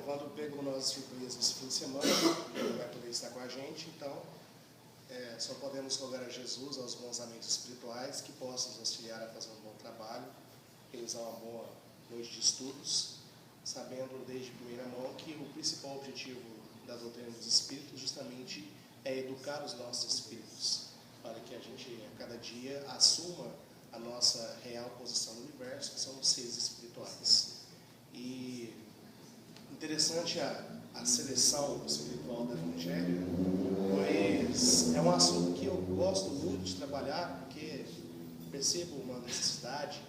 Evandro pegou nós de surpresa esse fim de semana, ele vai poder estar com a gente, então só podemos rogar a Jesus, aos bons amigos espirituais, que possam nos auxiliar a fazer um bom trabalho, realizar uma boa noite de estudos, sabendo desde primeira mão que o principal objetivo da doutrina dos espíritos justamente é educar os nossos espíritos, para que a gente a cada dia assuma a nossa real posição no universo, que são os seres espirituais. E interessante a seleção espiritual do Evangelho, pois é um assunto que eu gosto muito de trabalhar, porque percebo uma necessidade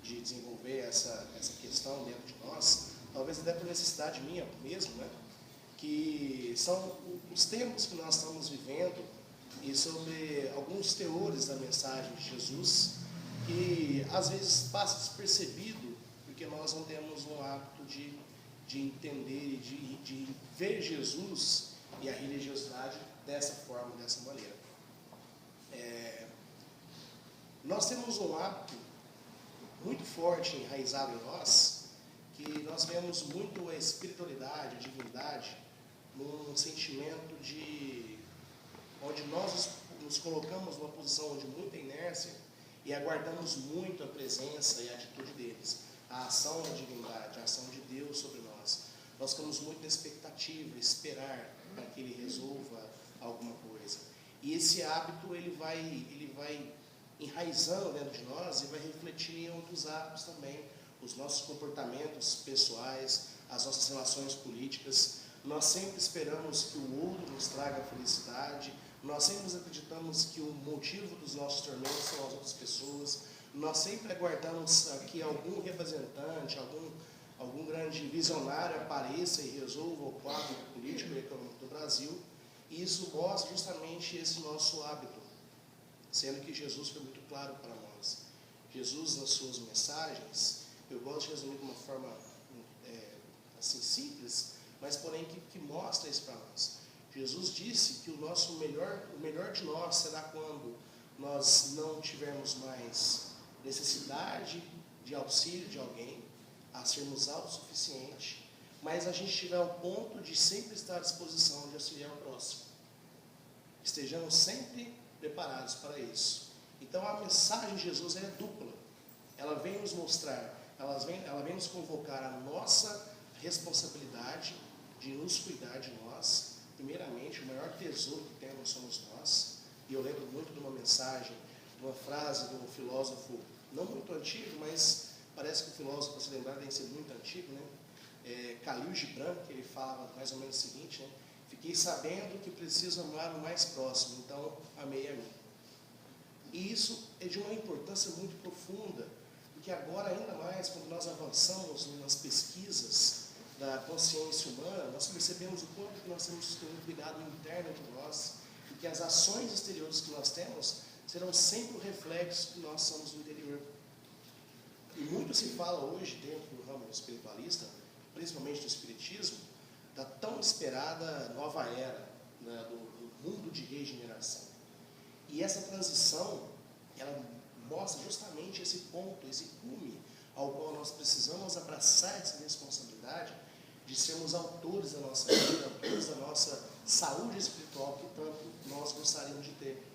de desenvolver essa questão dentro de nós, talvez até por necessidade minha mesmo, né? Que são os tempos que nós estamos vivendo e sobre alguns teores da mensagem de Jesus que às vezes passa despercebido porque nós não temos um hábito de entender e de ver Jesus e a religiosidade dessa forma, dessa maneira. Nós temos um hábito muito forte, enraizado em nós, que nós vemos muito a espiritualidade, a divindade, num sentimento de onde nós nos colocamos numa posição de muita inércia e aguardamos muito a presença e a atitude deles, a ação da divindade, a ação de Deus sobre nós. Nós ficamos muito na expectativa, esperar para que Ele resolva alguma coisa. E esse hábito ele vai enraizando dentro de nós e vai refletir em outros hábitos também, os nossos comportamentos pessoais, as nossas relações políticas. Nós sempre esperamos que o outro nos traga felicidade, nós sempre acreditamos que o motivo dos nossos tormentos são as outras pessoas, nós sempre aguardamos que algum representante, algum grande visionário apareça e resolva o quadro político e econômico do Brasil, e isso mostra justamente esse nosso hábito, sendo que Jesus foi muito claro para nós. Jesus, nas suas mensagens, eu gosto de resumir de uma forma assim simples, mas porém que mostra isso para nós. Jesus disse que o melhor de nós será quando nós não tivermos mais necessidade de auxílio de alguém, a sermos autossuficientes, mas a gente tiver ao ponto de sempre estar à disposição de auxiliar o próximo. Estejamos sempre preparados para isso. Então a mensagem de Jesus é dupla. Ela vem nos mostrar, ela vem nos convocar a nossa responsabilidade de nos cuidar de nós. Primeiramente, o maior tesouro que temos somos nós. E eu lembro muito de uma mensagem, de uma frase de um filósofo, não muito antigo, mas parece que o filósofo, para se lembrar, deve ser muito antigo, né? Khalil Gibran, que ele falava mais ou menos o seguinte, né? Fiquei sabendo que preciso amar o mais próximo, então amei a mim. E isso é de uma importância muito profunda, porque agora, ainda mais, quando nós avançamos nas pesquisas da consciência humana, nós percebemos o quanto que nós temos que ter um cuidado interno de nós, e que as ações exteriores que nós temos serão sempre o reflexo que nós somos no interior. E muito se fala hoje, dentro do ramo espiritualista, principalmente do espiritismo, da tão esperada nova era, né, do mundo de regeneração. E essa transição, ela mostra justamente esse ponto, esse cume, ao qual nós precisamos abraçar essa responsabilidade de sermos autores da nossa vida, autores da nossa saúde espiritual que tanto nós gostaríamos de ter.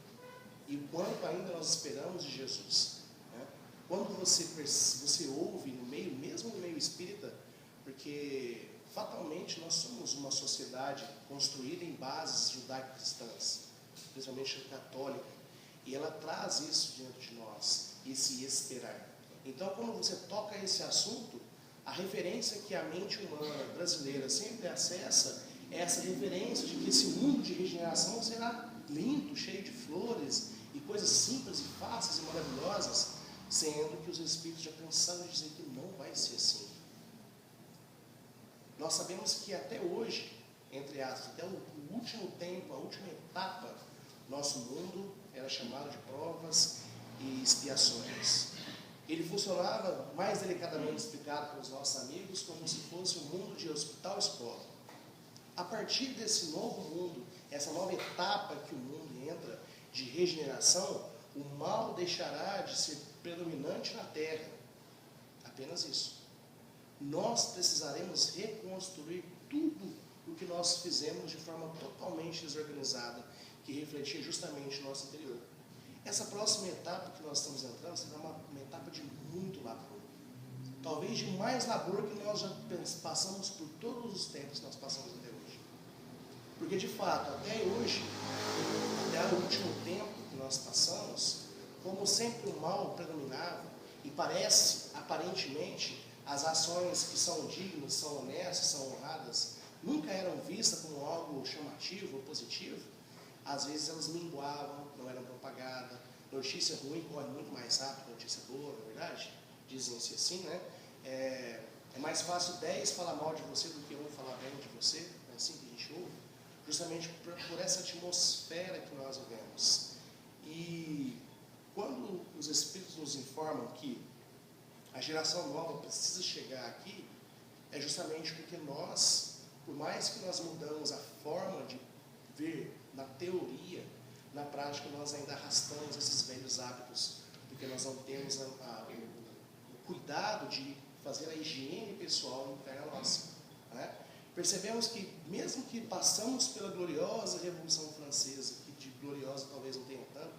E quanto ainda nós esperamos de Jesus. Né? Quando você ouve no meio, mesmo no meio espírita, porque fatalmente nós somos uma sociedade construída em bases judaico-cristãs, principalmente católica, e ela traz isso dentro de nós, esse esperar. Então, quando você toca esse assunto, a referência que a mente humana brasileira sempre acessa é essa referência de que esse mundo de regeneração será lindo, cheio de flores e coisas simples e fáceis e maravilhosas, sendo que os espíritos já cansaram de dizer que não vai ser assim. Nós sabemos que até hoje, entre aspas, até o último tempo, a última etapa, nosso mundo era chamado de provas e expiações. Ele funcionava, mais delicadamente explicado para os nossos amigos, como se fosse um mundo de hospital-escola. A partir desse novo mundo, essa nova etapa que o mundo entra, de regeneração, o mal deixará de ser predominante na Terra. Apenas isso. Nós precisaremos reconstruir tudo o que nós fizemos de forma totalmente desorganizada, que refletia justamente o nosso interior. Essa próxima etapa que nós estamos entrando será uma etapa de muito labor. Talvez de mais labor que nós já passamos por todos os tempos que nós passamos até hoje. Porque, de fato, até hoje, até o último tempo que nós passamos, como sempre o mal predominava, e parece, aparentemente, as ações que são dignas, são honestas, são honradas, nunca eram vistas como algo chamativo ou positivo. Às vezes elas minguavam, não eram propagadas. Notícia ruim corre muito mais rápido que notícia boa, na verdade. Dizem-se assim, né? É mais fácil 10 falar mal de você do que um falar bem de você. É assim que a gente ouve. Justamente por essa atmosfera que nós vivemos. E quando os Espíritos nos informam que a geração nova precisa chegar aqui, é justamente porque nós, por mais que nós mudamos a forma de ver na teoria, na prática nós ainda arrastamos esses velhos hábitos, porque nós não temos o cuidado de fazer a higiene pessoal interna nossa. Né? Percebemos que, mesmo que passamos pela gloriosa Revolução Francesa, que de gloriosa talvez não tenha tanto,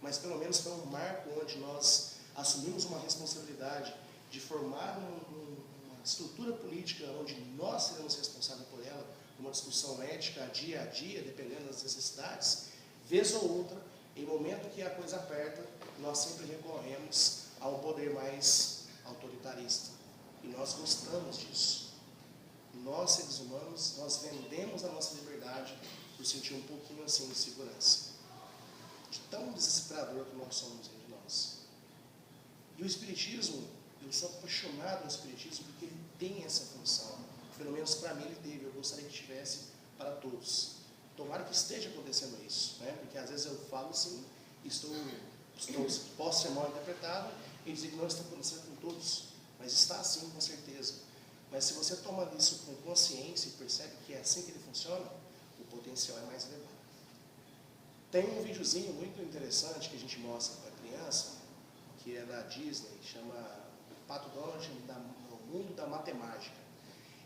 mas pelo menos foi um marco onde nós assumimos uma responsabilidade de formar uma estrutura política onde nós seremos responsáveis por ela, uma discussão ética dia a dia, dependendo das necessidades, vez ou outra, em momento que a coisa aperta, nós sempre recorremos a um poder mais autoritarista. E nós gostamos disso. Nós, seres humanos, nós vendemos a nossa liberdade por sentir um pouquinho assim de segurança. De tão desesperador que nós somos entre nós. E o Espiritismo, eu sou apaixonado no Espiritismo porque ele tem essa função. Pelo menos para mim ele teve, eu gostaria que tivesse para todos. Tomara que esteja acontecendo isso, né? Porque às vezes eu falo assim, posso ser mal interpretado e dizer que não está acontecendo com todos, mas está assim com certeza. Mas se você toma isso com consciência e percebe que é assim que ele funciona, o potencial é mais elevado. Tem um videozinho muito interessante que a gente mostra para a criança, que é da Disney, chama Pato Donald no Mundo da Matemática.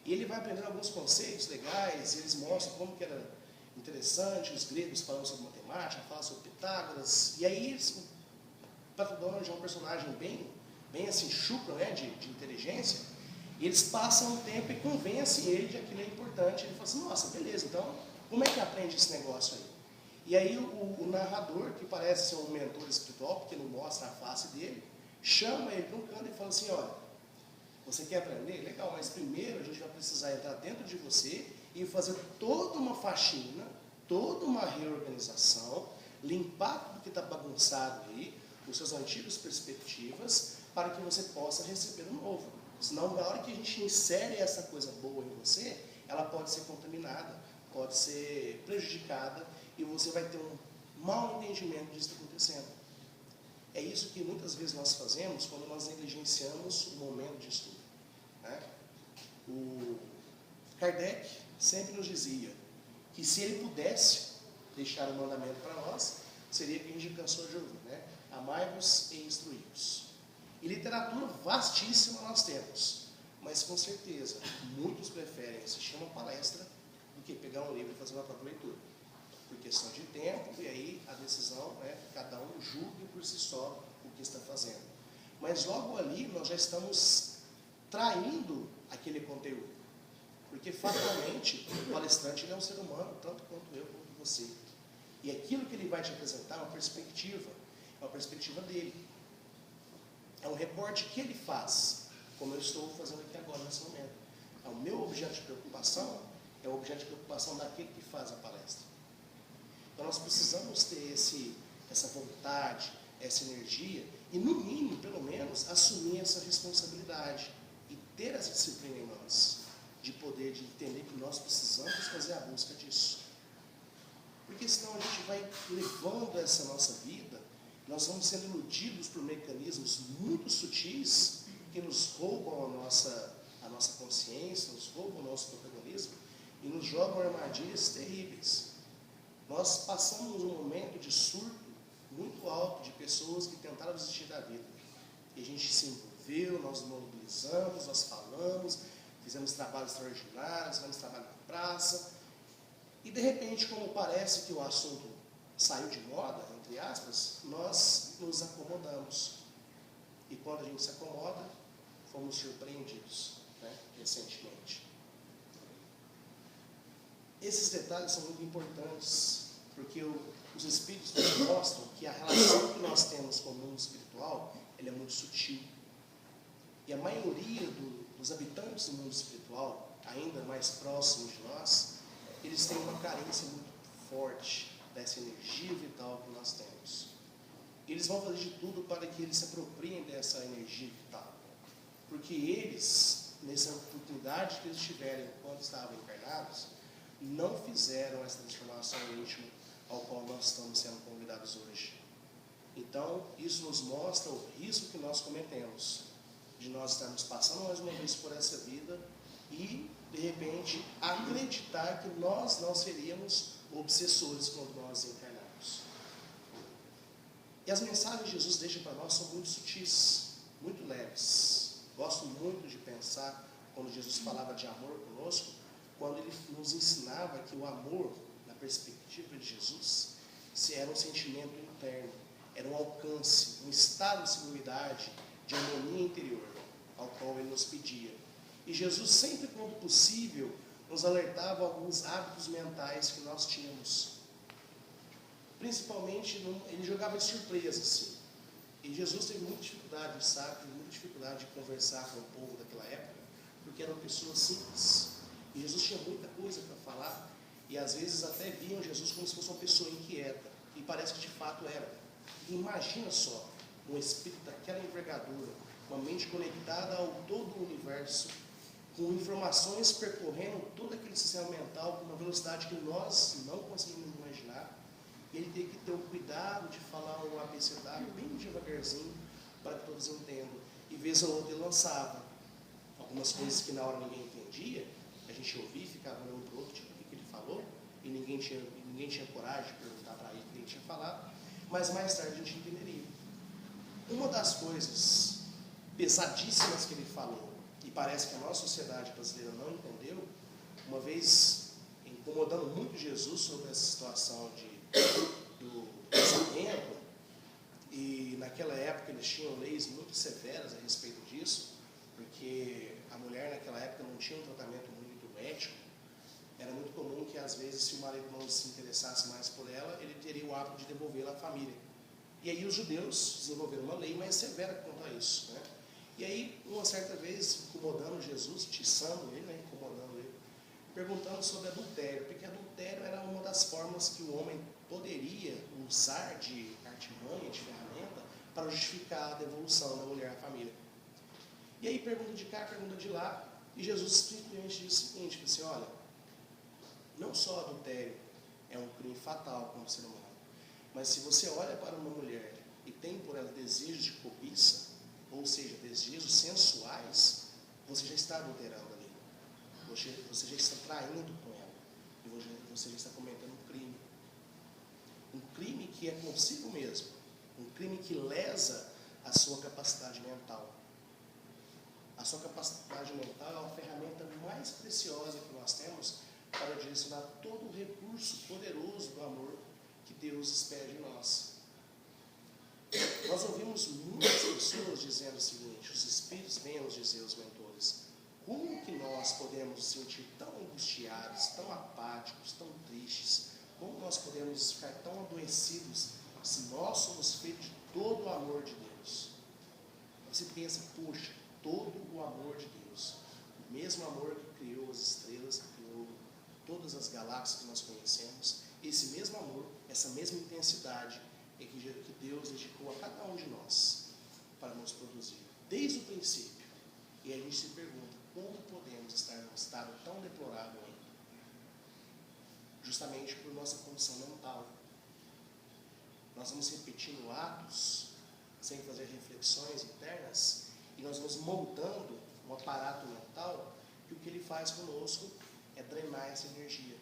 E ele vai aprendendo alguns conceitos legais, e eles mostram como que era interessante, os gregos falando sobre matemática, falam sobre Pitágoras, e aí o Pato Donald é um personagem bem assim, chucro, né, de inteligência, e eles passam um tempo e convencem ele de que aquilo é importante. Ele fala assim, nossa, beleza, então como é que aprende esse negócio aí? E aí o narrador, que parece ser um mentor espiritual, porque não mostra a face dele, chama ele para um canto e fala assim, olha, você quer aprender? Legal, mas primeiro a gente vai precisar entrar dentro de você e fazer toda uma faxina, toda uma reorganização, limpar tudo que está bagunçado aí, os seus antigos perspectivas, para que você possa receber o novo. Senão, na hora que a gente insere essa coisa boa em você, ela pode ser contaminada, pode ser prejudicada, e você vai ter um mau entendimento disso que está acontecendo. É isso que muitas vezes nós fazemos quando nós negligenciamos o momento de estudo. Né? O Kardec sempre nos dizia que se ele pudesse deixar o mandamento para nós, seria o que a gente cansou de ouvir, né? Amai-vos e instruí-vos. E literatura vastíssima nós temos, mas com certeza muitos preferem assistir uma palestra do que pegar um livro e fazer uma própria leitura. Por questão de tempo, e aí a decisão é cada um julgue por si só o que está fazendo. Mas logo ali nós já estamos traindo aquele conteúdo. Porque fatalmente o palestrante ele é um ser humano, tanto quanto eu, quanto você. E aquilo que ele vai te apresentar é uma perspectiva dele. É um reporte que ele faz, como eu estou fazendo aqui agora, nesse momento. O meu objeto de preocupação é o objeto de preocupação daquele que faz a palestra. Então nós precisamos ter essa vontade, essa energia, e no mínimo, pelo menos, assumir essa responsabilidade e ter essa disciplina em nós, de poder, de entender que nós precisamos fazer a busca disso. Porque senão a gente vai levando essa nossa vida, nós vamos sendo iludidos por mecanismos muito sutis que nos roubam a nossa consciência, nos roubam o nosso protagonismo e nos jogam armadilhas terríveis. Nós passamos um momento de surto muito alto de pessoas que tentaram desistir da vida. E a gente se envolveu, nós mobilizamos, nós falamos, fizemos trabalhos extraordinários, fizemos trabalho na praça, e de repente, como parece que o assunto saiu de moda, entre aspas, nós nos acomodamos. E quando a gente se acomoda, fomos surpreendidos, né, recentemente. Esses detalhes são muito importantes, porque os Espíritos nos mostram que a relação que nós temos com o mundo espiritual, ela é muito sutil. E a maioria dos habitantes do mundo espiritual, ainda mais próximos de nós, eles têm uma carência muito forte dessa energia vital que nós temos. Eles vão fazer de tudo para que eles se apropriem dessa energia vital. Porque eles, nessa oportunidade que eles tiveram quando estavam encarnados, não fizeram essa transformação íntima ao qual nós estamos sendo convidados hoje. Então, isso nos mostra o risco que nós cometemos, de nós estarmos passando mais uma vez por essa vida e, de repente, acreditar que nós não seríamos obsessores quando nós encarnarmos. E as mensagens que Jesus deixa para nós são muito sutis, muito leves. Gosto muito de pensar, quando Jesus falava de amor conosco, quando ele nos ensinava que o amor, na perspectiva de Jesus, era um sentimento interno, era um alcance, um estado de sublimidade, de harmonia interior, ao qual ele nos pedia. E Jesus, sempre quando possível, nos alertava alguns hábitos mentais que nós tínhamos. Principalmente, ele jogava de surpresa, assim. E Jesus teve muita dificuldade, sabe? Muita dificuldade de conversar com o povo daquela época, porque eram pessoas simples. E Jesus tinha muita coisa para falar, e às vezes até viam Jesus como se fosse uma pessoa inquieta, e parece que de fato era. E imagina só, um espírito daquela envergadura, uma mente conectada ao todo o universo, com informações percorrendo todo aquele sistema mental com uma velocidade que nós não conseguimos imaginar, e ele tem que ter o cuidado de falar um abecedário bem devagarzinho, para que todos entendam. E vez ou outra ele lançava algumas coisas que na hora ninguém entendia, a gente ouvia e ficava olhando para o outro, tipo, o que ele falou, e ninguém tinha coragem de perguntar para ele o que ele tinha falado, mas mais tarde a gente entenderia. Uma das coisas pesadíssimas que ele falou, e parece que a nossa sociedade brasileira não entendeu, uma vez incomodando muito Jesus sobre essa situação do casamento, e naquela época eles tinham leis muito severas a respeito disso, porque a mulher naquela época não tinha um tratamento muito ético. Era muito comum que às vezes, se o marido não se interessasse mais por ela, ele teria o hábito de devolvê-la à família. E aí os judeus desenvolveram uma lei mais severa quanto a isso, né? E aí, uma certa vez, incomodando Jesus, tiçando ele, né, incomodando ele, perguntando sobre adultério, porque adultério era uma das formas que o homem poderia usar de artimanha, de ferramenta, para justificar a devolução da mulher à família. E aí, pergunta de cá, pergunta de lá, e Jesus simplesmente diz o seguinte, assim, olha, não só adultério é um crime fatal como ser humano, mas se você olha para uma mulher e tem por ela desejos de cobiça, ou seja, desejos sensuais, você já está adulterando ali. Você já está traindo com ela. E você já está cometendo um crime. Um crime que é consigo mesmo. Um crime que lesa a sua capacidade mental. A sua capacidade mental é a ferramenta mais preciosa que nós temos para direcionar todo o recurso poderoso do amor que Deus espera de nós. Nós ouvimos muitas pessoas dizendo o seguinte, os Espíritos vêm nos dizer, os mentores, como que nós podemos nos sentir tão angustiados, tão apáticos, tão tristes, como nós podemos ficar tão adoecidos se nós somos feitos de todo o amor de Deus? Você pensa, poxa, todo o amor de Deus, o mesmo amor que criou as estrelas, que criou todas as galáxias que nós conhecemos, esse mesmo amor, essa mesma intensidade é que Deus dedicou a cada um de nós para nos produzir, desde o princípio. E a gente se pergunta, como podemos estar num estado tão deplorável ainda? Justamente por nossa condição mental. Nós vamos repetindo atos, sem fazer reflexões internas, e nós vamos montando um aparato mental, que o que ele faz conosco é drenar essa energia.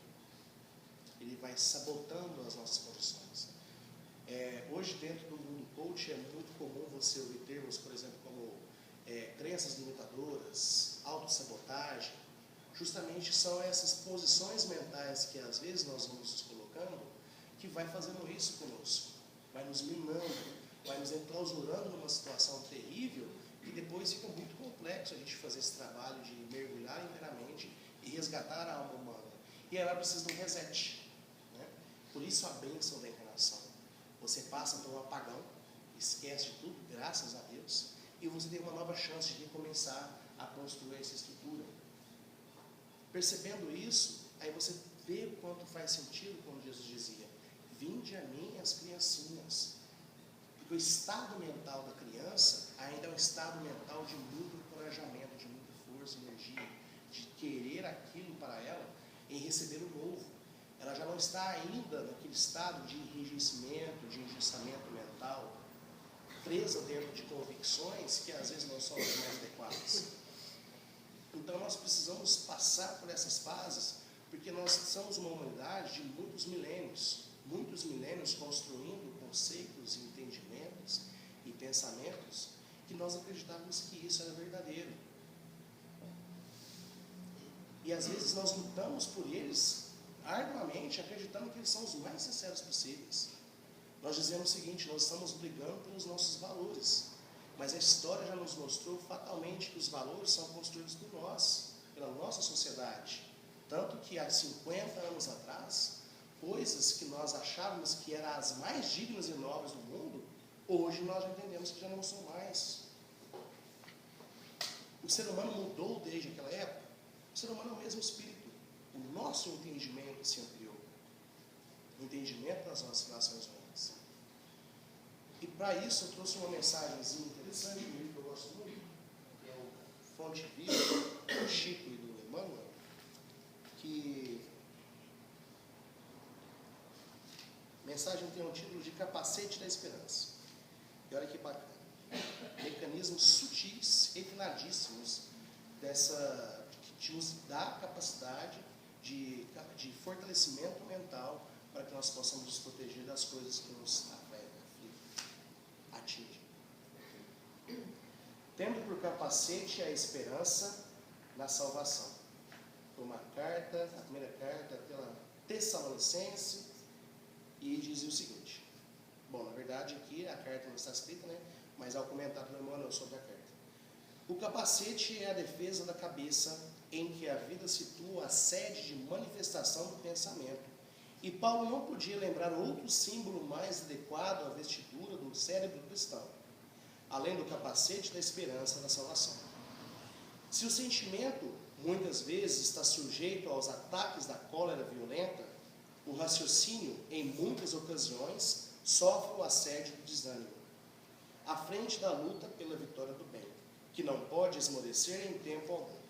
Ele vai sabotando as nossas condições. Hoje, dentro do mundo coach, é muito comum você ouvir termos, por exemplo, como crenças limitadoras, autossabotagem, justamente são essas posições mentais que às vezes nós vamos nos colocando, que vai fazendo isso conosco, vai nos minando, vai nos enclausurando numa situação terrível, que depois fica muito complexo a gente fazer esse trabalho de mergulhar inteiramente e resgatar a alma humana. E ela precisa de um reset, né? Por isso a bênção da encarnação. Você passa por um apagão, esquece de tudo, graças a Deus, e você tem uma nova chance de recomeçar a construir essa estrutura. Percebendo isso, aí você vê o quanto faz sentido quando Jesus dizia: vinde a mim as criancinhas. Porque o estado mental da criança ainda é um estado mental de muito encorajamento, de muita força, energia, de querer aquilo para ela em receber o novo. Ela já não está ainda naquele estado de enrijecimento, de engessamento mental, presa dentro de convicções que às vezes não são as mais adequadas. Então nós precisamos passar por essas fases, porque nós somos uma humanidade de muitos milênios construindo conceitos, entendimentos e pensamentos que nós acreditávamos que isso era verdadeiro. E às vezes nós lutamos por eles arduamente, acreditando que eles são os mais sinceros possíveis. Nós dizemos o seguinte: nós estamos brigando pelos nossos valores, mas a história já nos mostrou fatalmente que os valores são construídos por nós, pela nossa sociedade. Tanto que há 50 anos atrás, coisas que nós achávamos que eram as mais dignas e nobres do mundo, hoje nós já entendemos que já não são mais. O ser humano mudou desde aquela época. O ser humano é o mesmo espírito. O nosso entendimento se ampliou. O entendimento das nossas relações humanas. E para isso eu trouxe uma mensagenzinha interessante, um livro que eu gosto muito, que é o Fonte Viva, do Chico e do Emmanuel, que a mensagem tem o título de Capacete da Esperança. E olha que bacana. Mecanismos sutis, refinadíssimos, que nos dá capacidade de fortalecimento mental para que nós possamos nos proteger das coisas que nos atingem. Tendo por capacete a esperança na salvação. Foi uma carta, a primeira carta pela Tessalonicense, e dizia o seguinte. Bom, na verdade aqui a carta não está escrita, né? Mas há o comentário do Emmanuel sobre a carta. O capacete é a defesa da cabeça, em que a vida situa a sede de manifestação do pensamento. E Paulo não podia lembrar outro símbolo mais adequado à vestidura do cérebro cristão, além do capacete da esperança da salvação. Se o sentimento, muitas vezes, está sujeito aos ataques da cólera violenta, o raciocínio, em muitas ocasiões, sofre o assédio do desânimo, à frente da luta pela vitória do bem, que não pode esmorecer em tempo algum.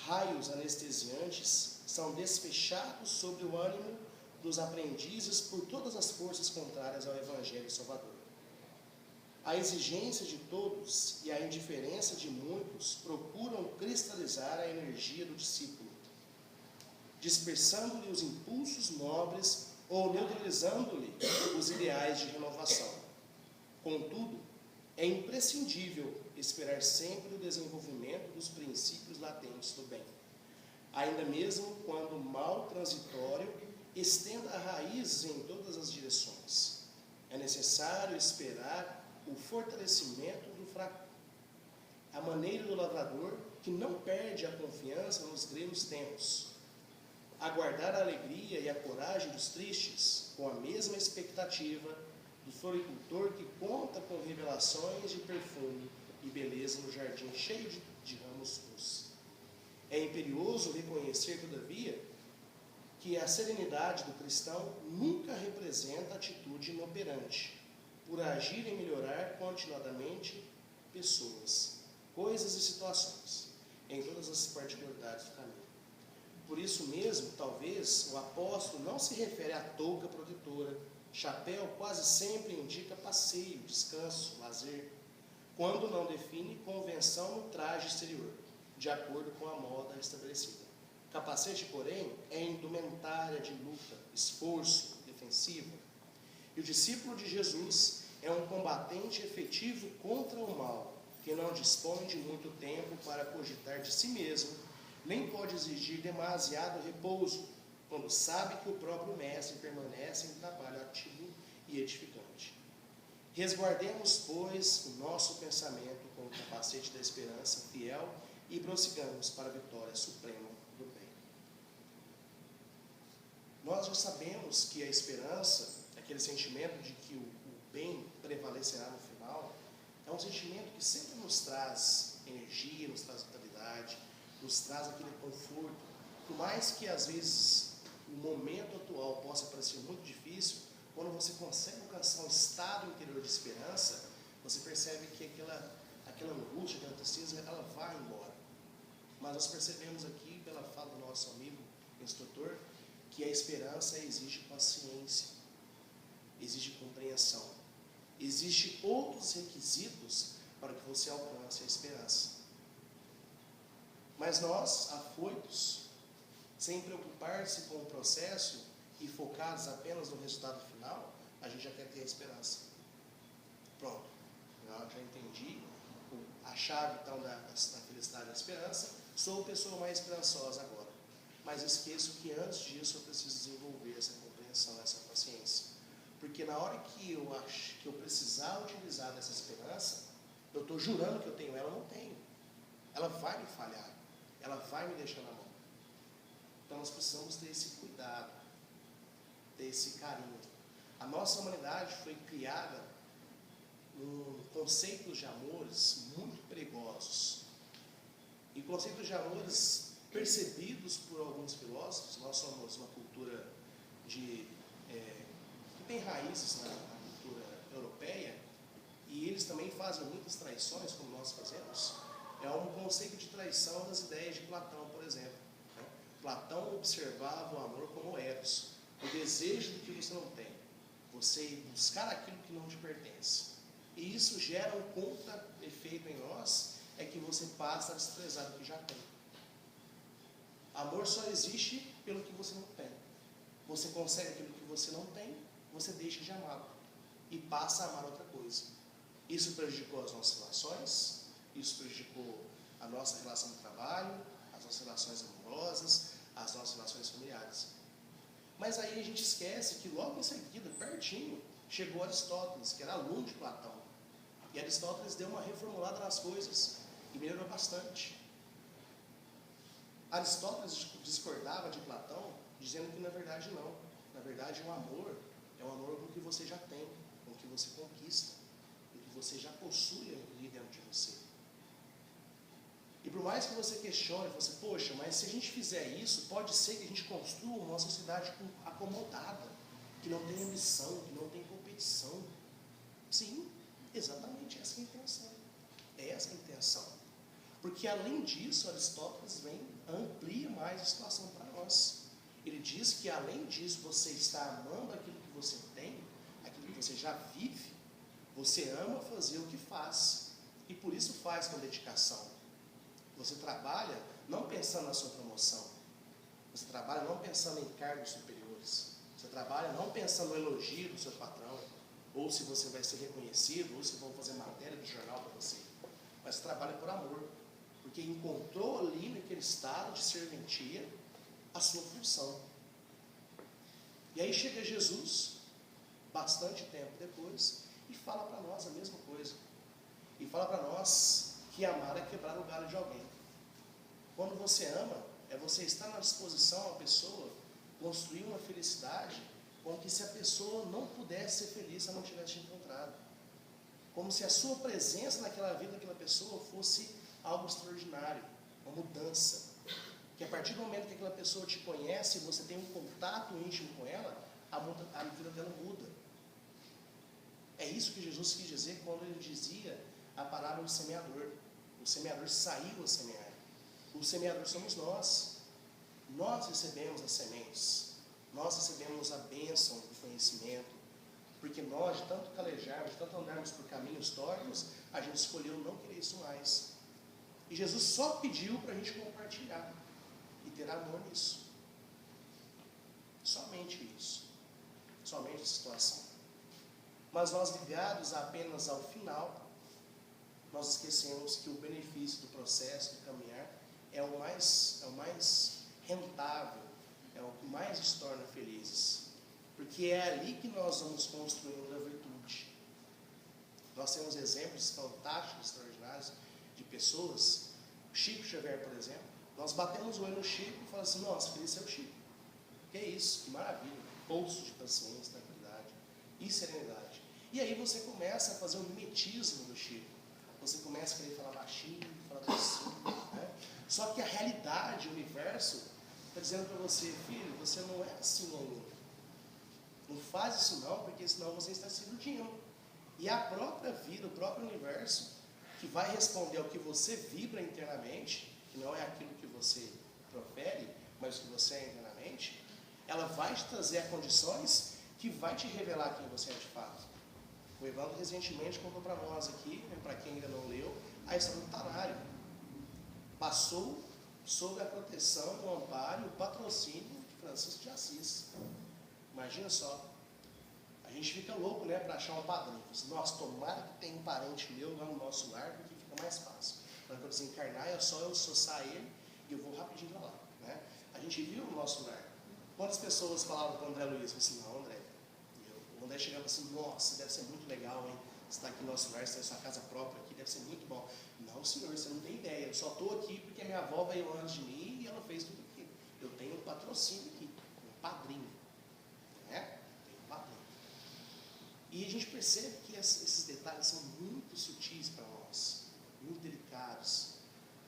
Raios anestesiantes são desfechados sobre o ânimo dos aprendizes por todas as forças contrárias ao Evangelho Salvador. A exigência de todos e a indiferença de muitos procuram cristalizar a energia do discípulo, dispersando-lhe os impulsos nobres ou neutralizando-lhe os ideais de renovação. Contudo, é imprescindível esperar sempre o desenvolvimento dos princípios latentes do bem, ainda mesmo quando o mal transitório estenda raízes em todas as direções. É necessário esperar o fortalecimento do fraco, a maneira do lavrador que não perde a confiança nos grelos tempos, aguardar a alegria e a coragem dos tristes, com a mesma expectativa do floricultor que conta com revelações de perfume e beleza no jardim cheio de ramos crus. É imperioso reconhecer, todavia, que a serenidade do cristão nunca representa atitude inoperante, por agir e melhorar continuadamente pessoas, coisas e situações, em todas as particularidades do caminho. Por isso mesmo, talvez, o apóstolo não se refere à touca protetora. Chapéu quase sempre indica passeio, descanso, lazer, quando não define convenção no traje exterior, de acordo com a moda estabelecida. Capacete, porém, é indumentária de luta, esforço, defensiva. E o discípulo de Jesus é um combatente efetivo contra o mal, que não dispõe de muito tempo para cogitar de si mesmo, nem pode exigir demasiado repouso, quando sabe que o próprio Mestre permanece em trabalho ativo e edificante. Resguardemos, pois, o nosso pensamento com o capacete da esperança fiel e prossigamos para a vitória suprema do bem. Nós já sabemos que a esperança, aquele sentimento de que o bem prevalecerá no final, é um sentimento que sempre nos traz energia, nos traz vitalidade, nos traz aquele conforto. Por mais que às vezes o momento atual possa parecer muito difícil, quando você consegue alcançar um estado interior de esperança, você percebe que aquela angústia, aquela tristeza, ela vai embora. Mas nós percebemos aqui, pela fala do nosso amigo instrutor, que a esperança exige paciência, exige compreensão. Existem outros requisitos para que você alcance a esperança. Mas nós, afoitos, sem preocupar-se com o processo e focados apenas no resultado final, a gente já quer ter a esperança. Pronto, eu já entendi a chave então da felicidade e da esperança, sou a pessoa mais esperançosa agora. Mas esqueço que antes disso eu preciso desenvolver essa compreensão, essa paciência. Porque na hora que eu precisar utilizar dessa esperança, eu estou jurando que eu tenho ela, eu não tenho. Ela vai me falhar, ela vai me deixar na mão. Então nós precisamos ter esse cuidado, ter esse carinho. A nossa humanidade foi criada com conceitos de amores muito perigosos. E conceitos de amores percebidos por alguns filósofos. Nós somos uma cultura que tem raízes na cultura europeia, e eles também fazem muitas traições, como nós fazemos. É um conceito de traição das ideias de Platão, por exemplo. Platão observava o amor como eros, o desejo do que você não tem, você buscar aquilo que não te pertence. E isso gera um contra-efeito em nós, é que você passa a desprezar o que já tem. Amor só existe pelo que você não tem. Você consegue aquilo que você não tem, você deixa de amá-lo e passa a amar outra coisa. Isso prejudicou as nossas relações, isso prejudicou a nossa relação de trabalho, as nossas relações amorosas, as nossas relações familiares. Mas aí a gente esquece que logo em seguida, pertinho, chegou Aristóteles, que era aluno de Platão. E Aristóteles deu uma reformulada nas coisas e melhorou bastante. Aristóteles discordava de Platão, dizendo que na verdade não. Na verdade, o amor é um amor com o que você já tem, com o que você conquista, com o que você já possui ali dentro de você. E por mais que você questione, você, poxa, mas se a gente fizer isso, pode ser que a gente construa uma sociedade acomodada, que não tem ambição, que não tem competição. Sim, exatamente essa é a intenção. É essa a intenção. Porque além disso, Aristóteles amplia mais a situação para nós. Ele diz que além disso, você está amando aquilo que você tem, aquilo que você já vive, você ama fazer o que faz. E por isso faz com dedicação. Você trabalha não pensando na sua promoção. Você trabalha não pensando em cargos superiores. Você trabalha não pensando no elogio do seu patrão, ou se você vai ser reconhecido, ou se vão fazer matéria do jornal para você. Mas você trabalha por amor, porque encontrou ali naquele estado de serventia a sua função. E aí chega Jesus, bastante tempo depois, e fala para nós a mesma coisa. E fala para nós que amar é quebrar o galho de alguém. Quando você ama, é você estar na disposição a pessoa construir uma felicidade como que se a pessoa não pudesse ser feliz se ela não tivesse te encontrado. Como se a sua presença naquela vida daquela pessoa fosse algo extraordinário, uma mudança. Que a partir do momento que aquela pessoa te conhece, você tem um contato íntimo com ela, a vida dela muda. É isso que Jesus quis dizer quando ele dizia a palavra do semeador. O semeador saiu a semear. O semeador somos nós. Nós recebemos as sementes. Nós recebemos a bênção do conhecimento. Porque nós, de tanto calejarmos, de tanto andarmos por caminhos tortos, a gente escolheu não querer isso mais. E Jesus só pediu para a gente compartilhar e ter amor nisso. Somente isso. Somente essa situação. Mas nós, ligados apenas ao final, nós esquecemos que o benefício do processo de caminhar é o mais é o mais rentável, é o que mais nos torna felizes. Porque é ali que nós vamos construindo a virtude. Nós temos exemplos fantásticos, extraordinários, de pessoas. O Chico Xavier, por exemplo, nós batemos o olho no Chico e falamos assim, nossa, feliz é o Chico. Que é isso, que maravilha. Poço de paciência, tranquilidade e serenidade. E aí você começa a fazer um mimetismo do Chico. Você começa a querer falar baixinho, falar docinho, né? Só que a realidade, o universo, está dizendo para você, filho, você não é assim ainda. Não faz isso não, porque senão você está se iludindo. E a própria vida, o próprio universo, que vai responder ao que você vibra internamente, que não é aquilo que você profere, mas o que você é internamente, ela vai te trazer condições que vai te revelar quem você é de fato. O Evandro recentemente contou para nós aqui, né, para quem ainda não leu, a história do Tanário. Passou sob a proteção, o amparo, o patrocínio de Francisco de Assis. Imagina só. A gente fica louco, né, para achar um padrinho. Nossa, tomara que tenha um parente meu lá no nosso lar, porque fica mais fácil. Quando eu desencarnar, é só eu soçar ele e eu vou rapidinho para lá. Né? A gente viu no nosso lar. Quantas pessoas falavam com o André Luiz? Eu disse, não, André. O André chegava assim, nossa, deve ser muito legal, hein? Você está aqui no nosso lar, você tem sua casa própria aqui, deve ser muito bom. Não, senhor, você não tem ideia. Eu só estou aqui porque minha avó veio antes de mim e ela fez tudo aqui. Eu tenho um patrocínio aqui, um padrinho. Né? Tenho um padrinho. E a gente percebe que esses detalhes são muito sutis para nós, muito delicados.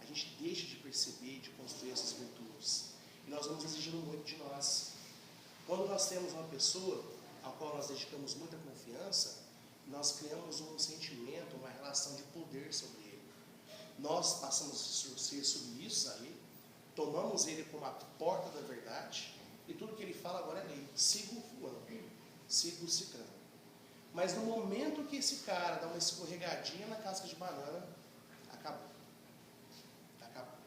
A gente deixa de perceber, de construir essas virtudes. E nós vamos exigindo muito de nós. Quando nós temos uma pessoa ao qual nós dedicamos muita confiança, nós criamos um sentimento, uma relação de poder sobre ele. Nós passamos a ser submissos a ele, tomamos ele como a porta da verdade, e tudo que ele fala agora é lei. Siga o fulano, siga o ciclano. Mas no momento que esse cara dá uma escorregadinha na casca de banana, acabou. Acabou.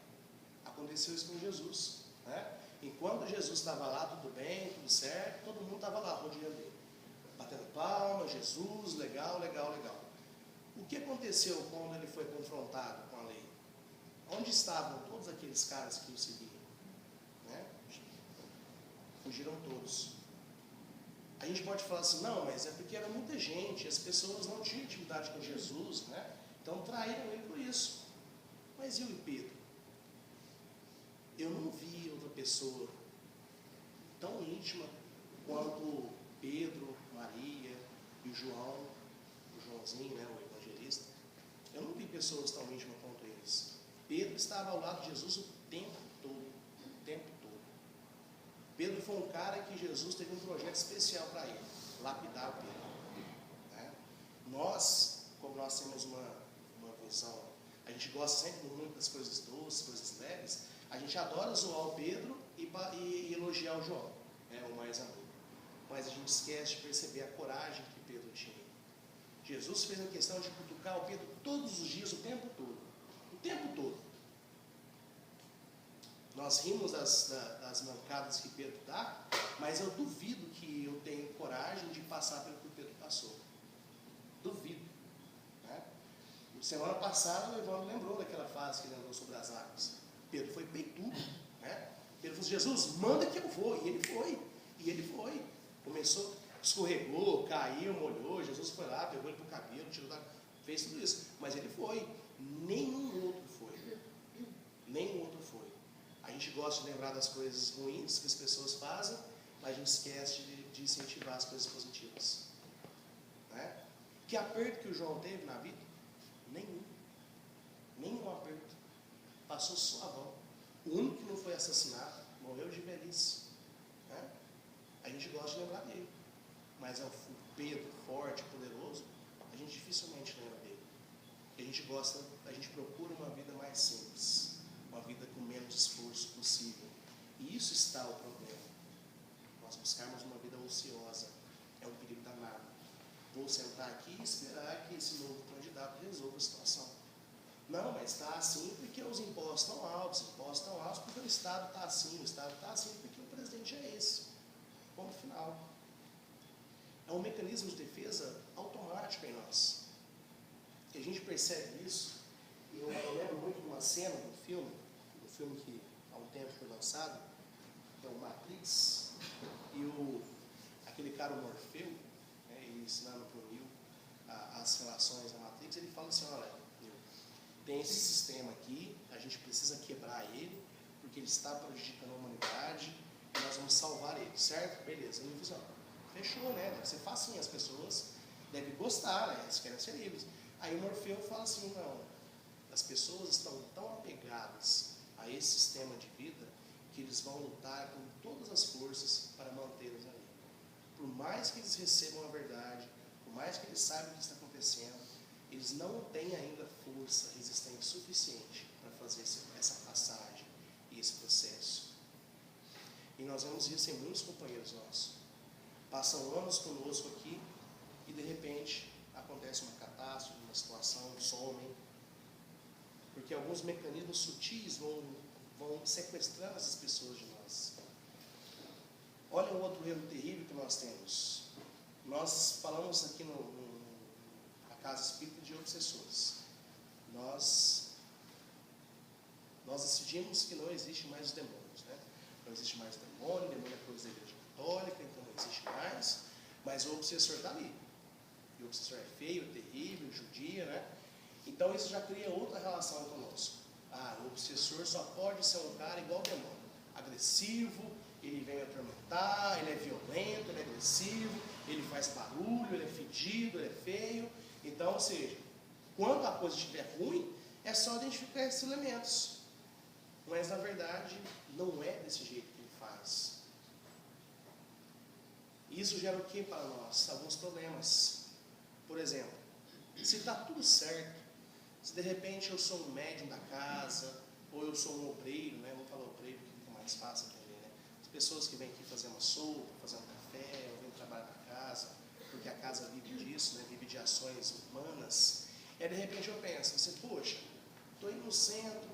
Aconteceu isso com Jesus. Né? Enquanto Jesus estava lá, tudo bem, tudo certo, todo mundo estava lá rodeando ele. Batendo palma, Jesus, legal, legal, legal. O que aconteceu quando ele foi confrontado com a lei? Onde estavam todos aqueles caras que o seguiam? Né? Fugiram todos. A gente pode falar assim, não, mas é porque era muita gente, as pessoas não tinham intimidade com Jesus, né? Então traíram ele por isso. Mas eu e Pedro? Eu não vi outra pessoa tão íntima quanto Pedro, Maria e o João, o Joãozinho, né, o evangelista. Eu não vi pessoas tão íntimas quanto eles. Pedro estava ao lado de Jesus o tempo todo, o tempo todo. Pedro foi um cara que Jesus teve um projeto especial para ele, lapidar o Pedro. Né? Nós, como nós temos uma visão, a gente gosta sempre muito das coisas doces, coisas leves, a gente adora zoar o Pedro e elogiar o João, né, o mais amigo. Mas a gente esquece de perceber a coragem que Pedro tinha. Jesus fez a questão de cutucar o Pedro todos os dias, o tempo todo. O tempo todo. Nós rimos das mancadas que Pedro dá, mas eu duvido que eu tenha coragem de passar pelo que o Pedro passou. Duvido. Né? Semana passada o Evandro lembrou daquela fase que ele lembrou sobre as águas. Pedro foi peitudo. Né? Pedro falou assim, Jesus, manda que eu vou. E ele foi. E ele foi. Começou, escorregou, caiu, molhou. Jesus foi lá, pegou ele pro cabelo, tirou da... fez tudo isso. Mas ele foi. Nenhum outro foi. Nenhum outro foi. A gente gosta de lembrar das coisas ruins que as pessoas fazem, mas a gente esquece de incentivar as coisas positivas. Né? Que aperto que o João teve na vida? Nenhum. Nenhum aperto. Passou suavão. O único que não foi assassinado morreu de velhice. Né? A gente gosta de lembrar dele. Mas o Pedro, forte, poderoso, a gente dificilmente lembra dele. A gente procura uma vida mais simples. Uma vida com menos esforço possível. E isso está o problema. Nós buscarmos uma vida ociosa. É um perigo danado. Vou sentar aqui e esperar que esse novo candidato resolva a situação. Não, mas está assim porque os impostos estão altos, porque o Estado está assim, o Estado está assim porque o presidente é esse. Ponto final. É um mecanismo de defesa automático em nós. E a gente percebe isso. Eu lembro muito de uma cena do filme que há um tempo foi lançado, que é o Matrix, e aquele cara, o Morfeu, né, ele ensinando para o Neo as relações da Matrix, ele fala assim, olha, Neo, tem esse sistema aqui, a gente precisa quebrar ele, porque ele está prejudicando a humanidade, e nós vamos salvar ele, certo? Beleza, Neo diz, fechou, né? Deve ser facinho, as pessoas devem gostar, né? Eles querem ser livres. Aí o Morfeu fala assim, não, as pessoas estão tão apegadas a esse sistema de vida que eles vão lutar com todas as forças para mantê-los ali. Por mais que eles recebam a verdade, por mais que eles saibam o que está acontecendo, eles não têm ainda força resistente suficiente para fazer essa passagem e esse processo. E nós vemos isso em muitos companheiros nossos. Passam anos conosco aqui e de repente acontece uma catástrofe, uma situação, somem, porque alguns mecanismos sutis vão sequestrando essas pessoas de nós. Olha um outro erro terrível que nós temos. Nós falamos aqui na Casa Espírita de Obsessores. Nós decidimos que não existe mais os demônios, né? Não existe mais demônio é coisa da Igreja Católica, então não existe mais, mas o obsessor está ali. E o obsessor é feio, terrível, judia, né? Então isso já cria outra relação conosco. O obsessor só pode ser um cara igual o demônio, agressivo, ele vem atormentar, ele é violento, ele é agressivo, ele faz barulho, ele é fedido, ele é feio. Então, ou seja, quando a coisa estiver ruim, é só identificar esses elementos. Mas na verdade, não é desse jeito que ele faz. Isso gera o que para nós? Alguns problemas. Por exemplo, se está tudo certo, se de repente eu sou um médium da casa, ou eu sou um obreiro, né? Vamos falar obreiro que fica mais fácil entender, né? As pessoas que vêm aqui fazer uma sopa, fazer um café, ou vêm trabalhar na casa, porque a casa vive disso, né? Vive de ações humanas. E aí de repente eu penso, poxa, estou indo no centro,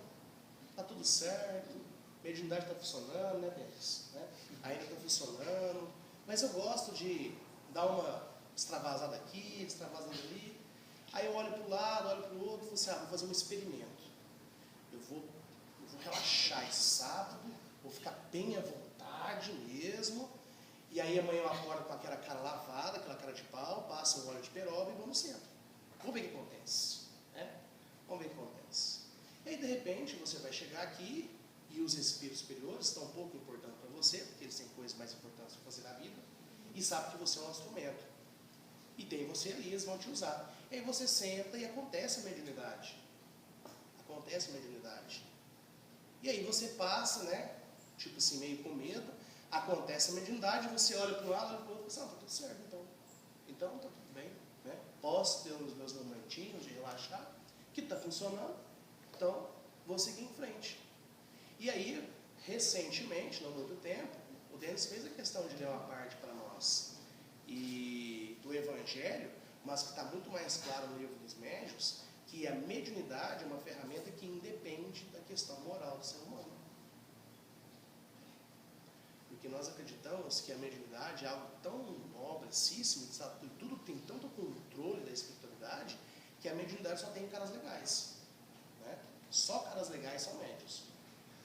está tudo certo, a mediunidade está funcionando, né, Denis? Né? Ainda está funcionando, mas eu gosto de dar uma extravasada aqui, extravasada ali. Aí eu olho para o lado, olho para o outro e falo assim, vou fazer um experimento. Eu vou relaxar esse sábado, vou ficar bem à vontade mesmo. E aí amanhã eu acordo com aquela cara lavada, aquela cara de pau, passo um óleo de peroba e vou no centro. Vamos ver o que acontece. Né? Vamos ver o que acontece. E aí de repente você vai chegar aqui e os espíritos superiores estão um pouco importando para você, porque eles têm coisas mais importantes para fazer na vida, e sabem que você é um instrumento. E tem você ali, eles vão te usar. E aí você senta e acontece a mediunidade. Acontece a mediunidade. E aí você passa, né? Tipo assim, meio com medo. Acontece a mediunidade, você olha para um lado, olha para o outro e fala, tá tudo certo, então. Então tá tudo bem. Né? Posso ter os meus momentinhos de relaxar, que está funcionando, então vou seguir em frente. E aí, recentemente, não há muito tempo, o Denis fez a questão de ler uma parte para nós do Evangelho, mas que está muito mais claro no livro dos médiuns, que a mediunidade é uma ferramenta que independe da questão moral do ser humano. Porque nós acreditamos que a mediunidade é algo tão nobrecíssimo, e tudo tem tanto controle da espiritualidade, que a mediunidade só tem caras legais. Né? Só caras legais são médiuns.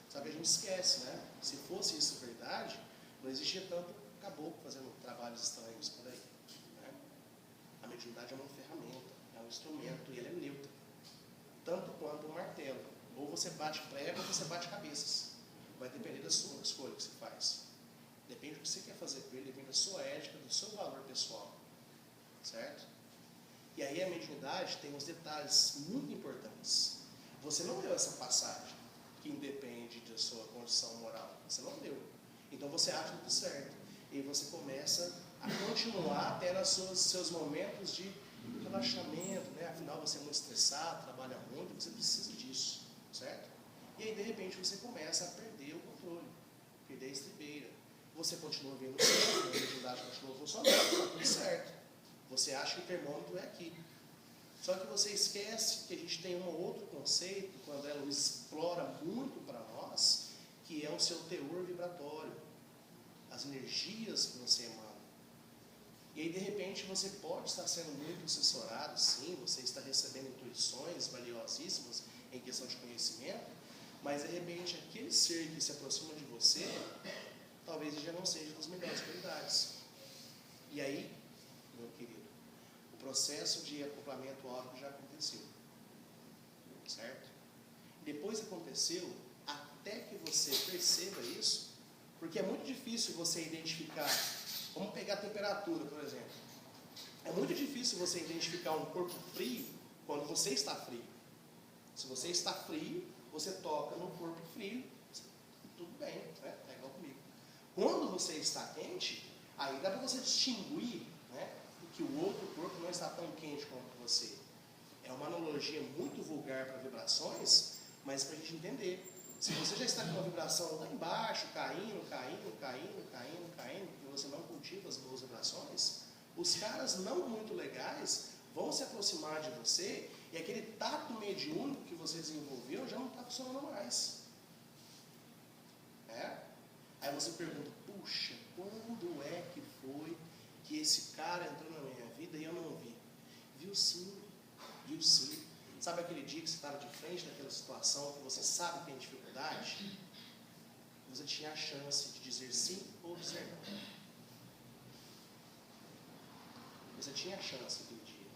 Só que a gente esquece, né? Se fosse isso verdade, não existia tanto caboclo fazendo trabalhos estranhos por aí. Né? A mediunidade é uma ferramenta, é um instrumento e ela é neutra. Tanto quanto um martelo. Ou você bate prego ou você bate cabeças. Vai depender da sua escolha que você faz. Depende do que você quer fazer com ele, depende da sua ética, do seu valor pessoal. Certo? E aí a mediunidade tem uns detalhes muito importantes. Você não leu essa passagem que independe da sua condição moral. Você não leu. Então você acha tudo certo. E você começa a continuar até nos seus momentos de relaxamento, né? Afinal você é muito estressado, trabalha muito, você precisa disso, certo? E aí de repente você começa a perder o controle, perder a estribeira. Você continua vendo o céu, a mediunidade continua funcionando, está tudo certo. Você acha que o termômetro é aqui. Só que você esquece que a gente tem um outro conceito, que o André Luiz explora muito para nós, que é o seu teor vibratório, as energias que você emana. E aí, de repente, você pode estar sendo muito assessorado, sim, você está recebendo intuições valiosíssimas em questão de conhecimento, Mas de repente aquele ser que se aproxima de você, talvez ele já não seja das melhores qualidades. E aí, meu querido, o processo de acoplamento áurico já aconteceu. Certo? Depois aconteceu, até que você perceba isso, porque é muito difícil você identificar, vamos pegar a temperatura, por exemplo. É muito difícil você identificar um corpo frio quando você está frio. Se você está frio, você toca no corpo frio, tudo bem, né? É igual comigo. Quando você está quente, aí dá para você distinguir, né, que o outro corpo não está tão quente quanto você. É uma analogia muito vulgar para vibrações, mas para a gente entender. Se você já está com uma vibração lá embaixo, caindo, e você não cultiva as boas vibrações, os caras não muito legais vão se aproximar de você e aquele tato mediúnico que você desenvolveu já não está funcionando mais. Aí você pergunta, puxa, quando é que foi que esse cara entrou na minha vida e eu não vi? Viu sim. Sabe aquele dia que você estava de frente daquela situação que você sabe que tem dificuldade? Você tinha a chance de dizer sim ou dizer não. Você tinha a chance naquele dia.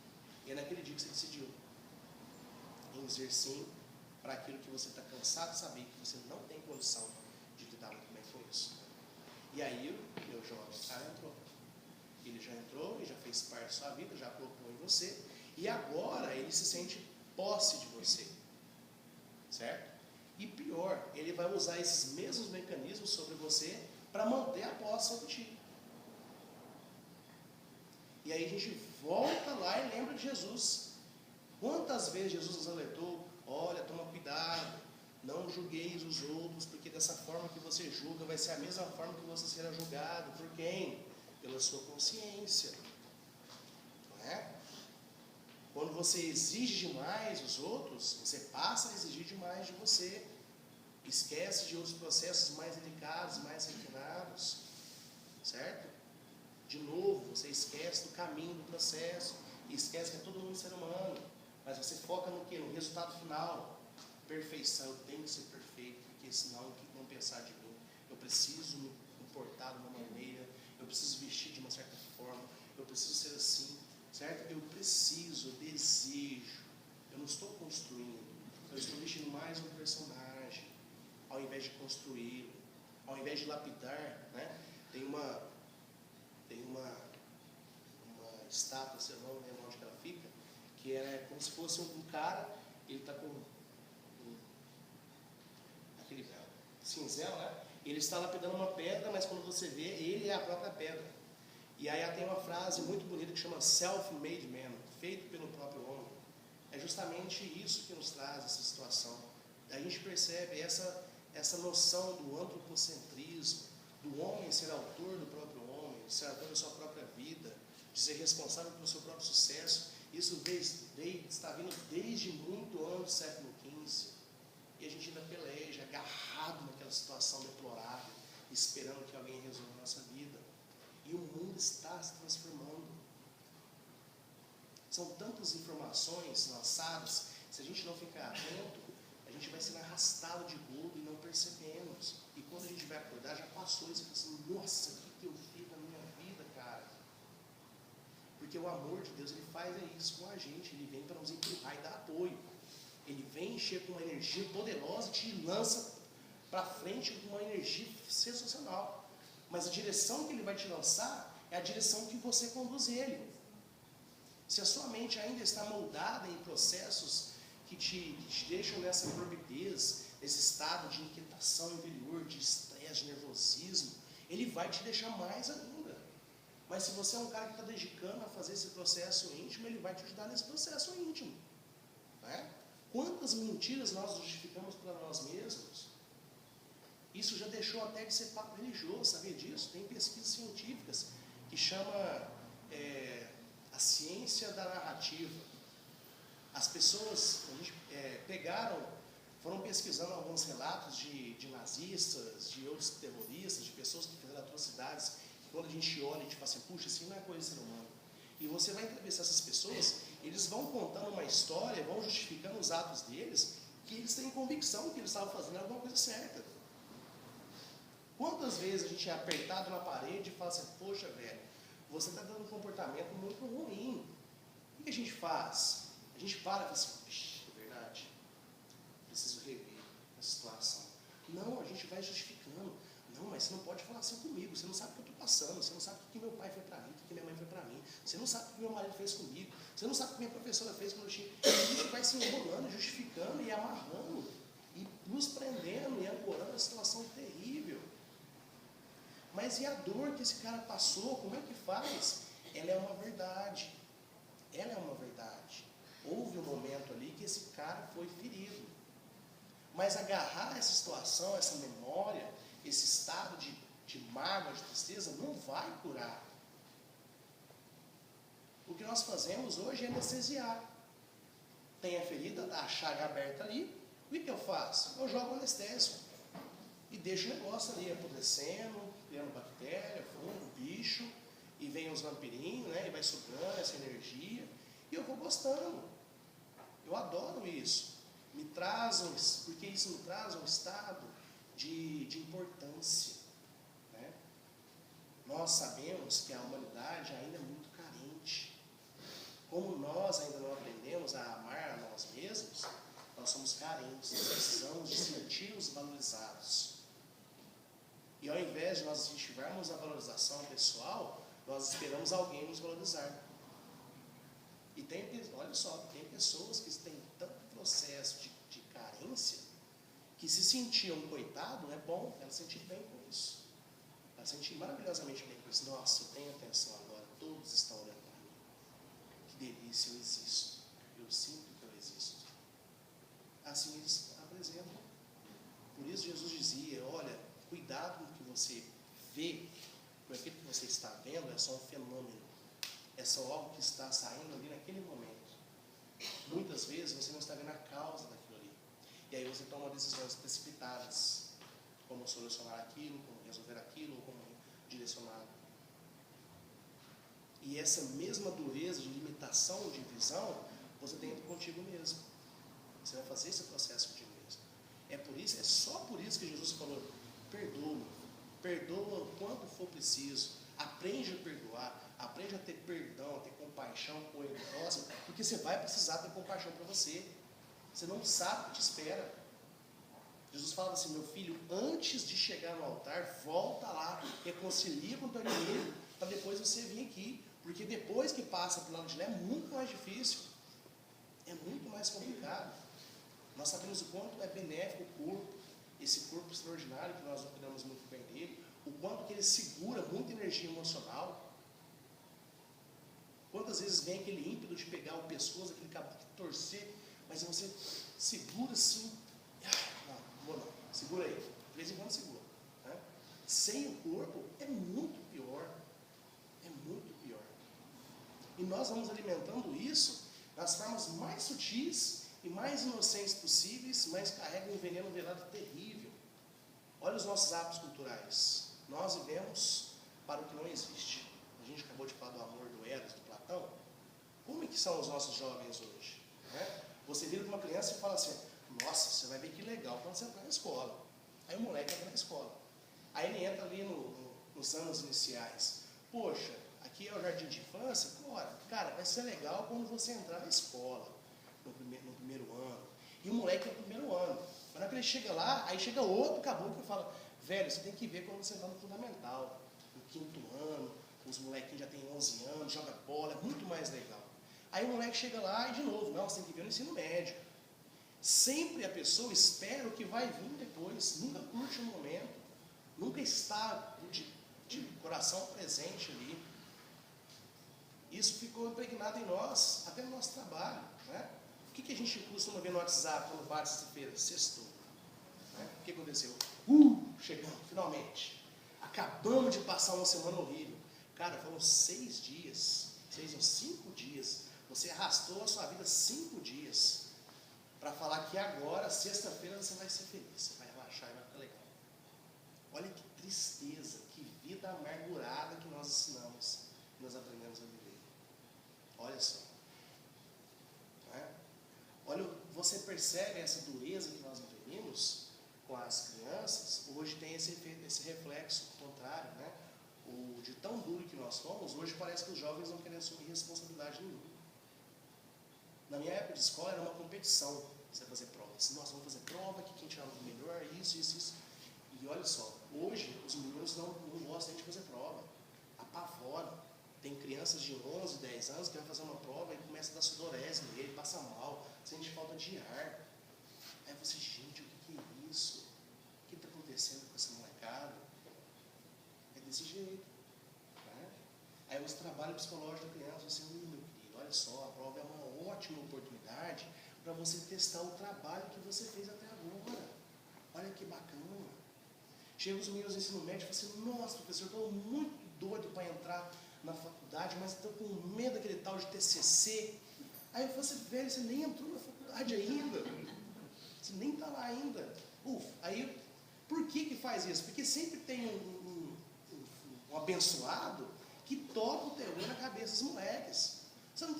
E é naquele dia que você decidiu em dizer sim para aquilo que você está cansado de saber que você não tem condição de lidar muito bem com isso. E aí o meu jovem cara entrou. Ele já entrou e já fez parte da sua vida, já colocou em você. E agora ele se sente posse de você, certo? E pior, ele vai usar esses mesmos mecanismos sobre você para manter a posse sobre ti. E aí a gente volta lá e lembra de Jesus. Quantas vezes Jesus nos alertou, olha, toma cuidado, não julgueis os outros, porque dessa forma que você julga vai ser a mesma forma que você será julgado. Por quem? Pela sua consciência. Não é? Quando você exige demais os outros, você passa a exigir demais de você. Esquece de outros processos mais delicados, mais refinados. Certo? De novo, você esquece do caminho do processo. E esquece que é todo mundo ser humano. Mas você foca no quê? No resultado final. Perfeição. Eu tenho que ser perfeito, porque senão o que vão pensar de mim? Eu preciso me comportar de uma maneira. Eu preciso vestir de uma certa forma. Eu preciso ser assim. Certo? Eu preciso, eu desejo. Eu não estou construindo. Eu estou vestindo mais um personagem, ao invés de construí-lo, ao invés de lapidar, né? Tem uma estátua, se eu não lembro onde ela fica, que é como se fosse um cara, ele está com aquele cinzel, né? Ele está lapidando uma pedra, mas quando você vê, ele é a própria pedra. E aí tem uma frase muito bonita que chama self-made man, feito pelo próprio homem. É justamente isso que nos traz essa situação. A gente percebe essa noção do antropocentrismo, do homem ser autor do próprio homem, de ser autor da sua própria vida, de ser responsável pelo seu próprio sucesso. Isso está vindo desde muito antes do século XV. E a gente ainda peleja, agarrado naquela situação deplorável, esperando que alguém resolva a nossa vida. E o mundo está se transformando. São tantas informações lançadas, se a gente não ficar atento, a gente vai sendo arrastado de rodo e não percebemos. E quando a gente vai acordar, já passou isso e assim, nossa, o que eu fiz na minha vida, cara? Porque o amor de Deus, ele faz isso com a gente, ele vem para nos empurrar e dar apoio. Ele vem encher com uma energia poderosa e te lança para frente com uma energia sensacional. Mas a direção que ele vai te lançar é a direção que você conduz ele. Se a sua mente ainda está moldada em processos que te deixam nessa morbidez, nesse estado de inquietação interior, de estresse, de nervosismo, ele vai te deixar mais ainda. Mas se você é um cara que está dedicando a fazer esse processo íntimo, ele vai te ajudar nesse processo íntimo. Né? Quantas mentiras nós justificamos para nós mesmos? Isso já deixou até de ser papo religioso, sabia disso? Tem pesquisas científicas que chama a ciência da narrativa. As pessoas foram pesquisando alguns relatos de nazistas, de outros terroristas, de pessoas que fizeram atrocidades. Quando a gente olha, a gente fala assim, puxa, isso não é coisa de ser humano. E você vai entrevistar essas pessoas, eles vão contando uma história, vão justificando os atos deles, que eles têm convicção que eles estavam fazendo alguma coisa certa. Quantas vezes a gente é apertado na parede e fala assim, poxa, velho, você está dando um comportamento muito ruim. O que a gente faz? A gente para e fala assim, é verdade, preciso rever a situação. Não, a gente vai justificando. Não, mas você não pode falar assim comigo, você não sabe o que eu estou passando, você não sabe o que meu pai foi para mim, o que minha mãe foi para mim, você não sabe o que meu marido fez comigo, você não sabe o que minha professora fez quando eu tinha... E a gente vai se enrolando, justificando e amarrando, e nos prendendo e ancorando a situação terrível. Mas e a dor que esse cara passou, como é que faz? Ela é uma verdade. Ela é uma verdade. Houve um momento ali que esse cara foi ferido. Mas agarrar essa situação, essa memória, esse estado de mágoa, de tristeza, não vai curar. O que nós fazemos hoje é anestesiar. Tem a ferida, a chaga aberta ali, o que eu faço? Eu jogo anestésico e deixo o negócio ali apodrecendo, criando bactéria, fungo, bicho, e vem os vampirinhos, né, e vai sugando essa energia, e eu vou gostando. Eu adoro isso. Porque isso me traz um estado de importância. Né? Nós sabemos que a humanidade ainda é muito carente. Como nós ainda não aprendemos a amar a nós mesmos, nós somos carentes, nós precisamos de sentir-nos valorizados. E ao invés de nós incentivarmos a valorização pessoal, nós esperamos alguém nos valorizar. E olha só, tem pessoas que têm tanto processo de carência, que se sentir um coitado é bom, ela se sentir bem com isso. Ela se sentir maravilhosamente bem com isso. Nossa, eu tenho atenção agora, todos estão olhando para mim. Que delícia, eu existo. Eu sinto que eu existo. Assim eles apresentam. Por isso Jesus dizia, olha, cuidado com o que você vê, porque aquilo que você está vendo é só um fenômeno. É só algo que está saindo ali naquele momento. Muitas vezes você não está vendo a causa daquilo ali. E aí você toma decisões precipitadas. Como solucionar aquilo, como resolver aquilo, ou como direcionar. E essa mesma dureza de limitação de visão, você tem contigo mesmo. Você vai fazer esse processo contigo mesmo. É só por isso que Jesus falou, perdoa quanto for preciso, aprende a perdoar, aprende a ter perdão, a ter compaixão com ele, porque você vai precisar ter compaixão para você. Você não sabe o que te espera. Jesus falava assim, meu filho, antes de chegar no altar, volta lá, reconcilia com o teu inimigo, para depois você vir aqui, porque depois que passa pelo lado de lá é muito mais difícil, é muito mais complicado. Nós sabemos o quanto é benéfico o corpo, esse corpo extraordinário que nós cuidamos muito bem dele, o quanto que ele segura muita energia emocional. Quantas vezes vem aquele ímpeto de pegar o pescoço, aquele cabo de torcer, mas você segura assim, não vou não, segura aí, de vez em quando segura. Né? Sem o corpo é muito pior, E nós vamos alimentando isso das formas mais sutis e mais inocentes possíveis, mas carregam um veneno velado terrível. Olha os nossos hábitos culturais. Nós vivemos para o que não existe. A gente acabou de falar do amor do Eros, do Platão. Como é que são os nossos jovens hoje? Né? Você vira para uma criança e fala assim, nossa, você vai ver que legal quando você entrar na escola. Aí o moleque entra na escola. Aí ele entra ali nos anos iniciais. Poxa, aqui é o jardim de infância? Cara, vai ser legal quando você entrar na escola, no primeiro ano. E o moleque é no primeiro ano. Mas na hora que ele chega lá, aí chega outro caboclo que fala, velho, você tem que ver quando você está no fundamental, no quinto ano, os molequinhos já têm 11 anos, joga bola, é muito mais legal. Aí o moleque chega lá e de novo, não, você tem que ver no ensino médio. Sempre a pessoa espera o que vai vir depois, nunca curte o momento, nunca está de coração presente ali. Isso ficou impregnado em nós, até no nosso trabalho. Né? O que a gente costuma ver no WhatsApp quando bate sexta-feira? Sextou. Né? O que aconteceu? Chegamos, finalmente. Acabamos de passar uma semana horrível. Cara, foram 6 dias, 6 ou 5 dias. Você arrastou a sua vida 5 dias para falar que agora, sexta-feira, você vai ser feliz, você vai relaxar e vai ficar legal. Olha que tristeza, que vida amargurada que nós ensinamos, que nós aprendemos a viver. Olha só. Né? Olha, você percebe essa dureza que nós imprimimos com as crianças, hoje tem esse reflexo contrário, né? De tão duro que nós somos, hoje parece que os jovens não querem assumir responsabilidade nenhuma. Na minha época de escola era uma competição, você fazer provas. Nós vamos fazer prova, que quem tirar o melhor, isso. E olha só, hoje os meninos não gostam de fazer prova, apavoram. Tem crianças de 11, 10 anos que vai fazer uma prova e começa a dar sudorese nele, passa mal, sente falta de ar. Aí você, gente, o que é isso? O que está acontecendo com essa molecada? É desse jeito. Né? Aí você trabalha psicológico da criança, você, meu querido, olha só, a prova é uma ótima oportunidade para você testar o trabalho que você fez até agora. Olha que bacana. Chega os meninos do ensino médio e falam assim, nossa, professor, estou muito doido para entrar na faculdade, mas estou com medo daquele tal de TCC. Aí eu falo assim, velho, você nem entrou na faculdade ainda. Você nem está lá ainda. Aí, por que faz isso? Porque sempre tem um abençoado que toca o terror na cabeça dos moleques. Você não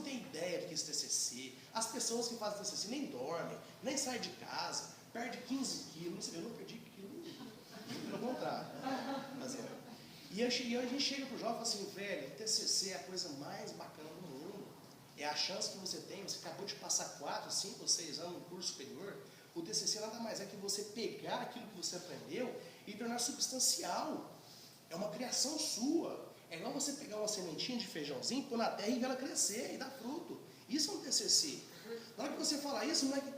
tem ideia do que é esse TCC. As pessoas que fazem TCC nem dormem, nem saem de casa, perdem 15 quilos. Eu não perdi quilo nenhum. Pelo contrário. E a gente chega para o jovem e fala assim, velho, o TCC é a coisa mais bacana do mundo. É a chance que você tem, você acabou de passar 4, 5 ou 6 anos no curso superior. O TCC nada mais é que você pegar aquilo que você aprendeu e tornar substancial. É uma criação sua. É igual você pegar uma sementinha de feijãozinho, pôr na terra e ver ela crescer e dar fruto. Isso é um TCC. Na hora que você fala isso, o moleque...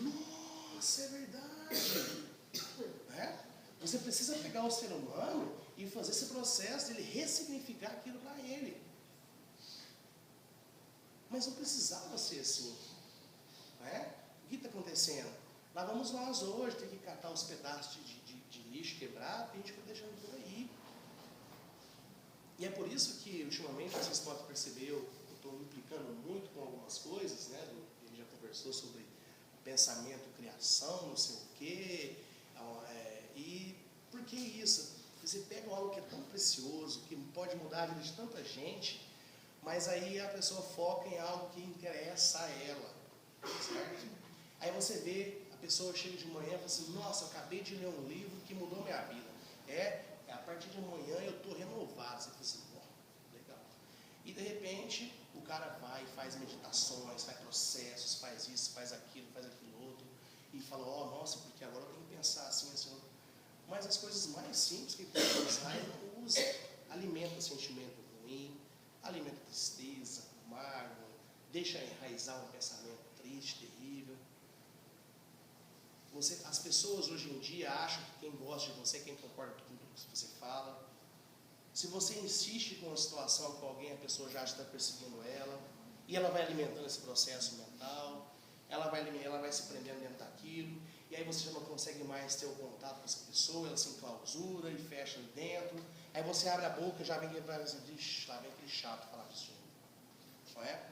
Nossa, é verdade. Né? Você precisa pegar o ser humano e fazer esse processo de ele ressignificar aquilo para ele. Mas não precisava ser assim. Né? O que está acontecendo? Lá vamos nós hoje ter que catar os pedaços de lixo quebrado e a gente vai deixando por aí. E é por isso que, ultimamente, vocês podem perceber, eu estou me implicando muito com algumas coisas, né? A gente já conversou sobre pensamento, criação, não sei o quê. E por que isso? Você pega algo que é tão precioso, que pode mudar a vida de tanta gente, mas aí a pessoa foca em algo que interessa a ela. Certo? Aí você vê, a pessoa chega de manhã e fala assim, nossa, eu acabei de ler um livro que mudou minha vida. A partir de amanhã eu estou renovado. Você fala assim, legal. E de repente, o cara vai, faz meditações, faz processos, faz isso, faz aquilo outro, e fala, nossa, porque agora eu tenho que pensar assim. Mas as coisas mais simples que ele pode usar, ele não usa. Alimenta sentimento ruim, alimenta tristeza, mágoa, deixa enraizar um pensamento triste, terrível. As pessoas hoje em dia acham que quem gosta de você, quem concorda com tudo que você fala. Se você insiste com uma situação com alguém, a pessoa já está perseguindo ela, e ela vai alimentando esse processo mental, ela vai se prendendo dentro daquilo, e aí você já não consegue mais ter o contato com essa pessoa, ela se enclausura e fecha ali dentro, aí você abre a boca, já vem aquele lá vem aquele chato falar disso, não é?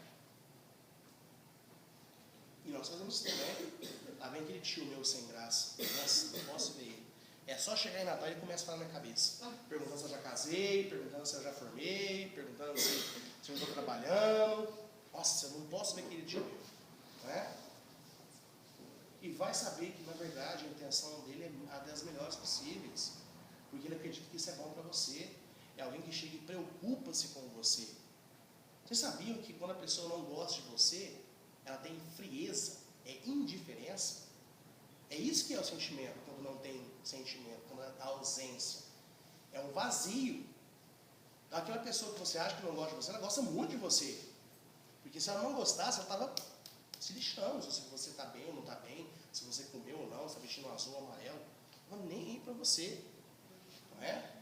E nós fazemos isso também. Lá vem aquele tio meu sem graça. Nossa, não posso ver ele. É só chegar em Natal e ele começa a falar na minha cabeça. Perguntando se eu já casei, perguntando se eu já formei, perguntando se eu estou trabalhando. Nossa, eu não posso ver aquele tio meu. Não é? E vai saber que, na verdade, a intenção dele é a das melhores possíveis. Porque ele acredita que isso é bom para você. É alguém que chega e preocupa-se com você. Vocês sabiam que quando a pessoa não gosta de você, ela tem frieza, é indiferença? É isso que é o sentimento, quando não tem sentimento, quando há ausência. É um vazio. Então, aquela pessoa que você acha que não gosta de você, ela gosta muito de você. Porque se ela não gostasse, ela estava se lixando, se você está bem ou não está bem, se você comeu ou não, se está vestindo azul ou amarelo. Não nem ir para você. Não é?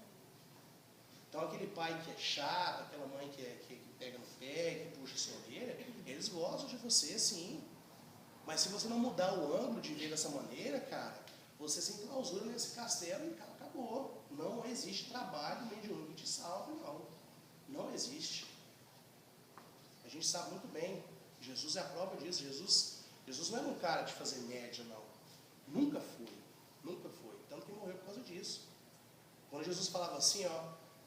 Então, aquele pai que é chato, aquela mãe que pega no pé, que puxa a sua orelha, eles gostam de você, sim. Mas se você não mudar o ângulo de ver dessa maneira, cara, você se enclausura nesse castelo e acabou. Não existe trabalho mediúnico que te salve, não. Não existe. A gente sabe muito bem. Jesus é a prova disso. Jesus não era um cara de fazer média, não. Nunca foi. Nunca foi. Tanto que morreu por causa disso. Quando Jesus falava assim,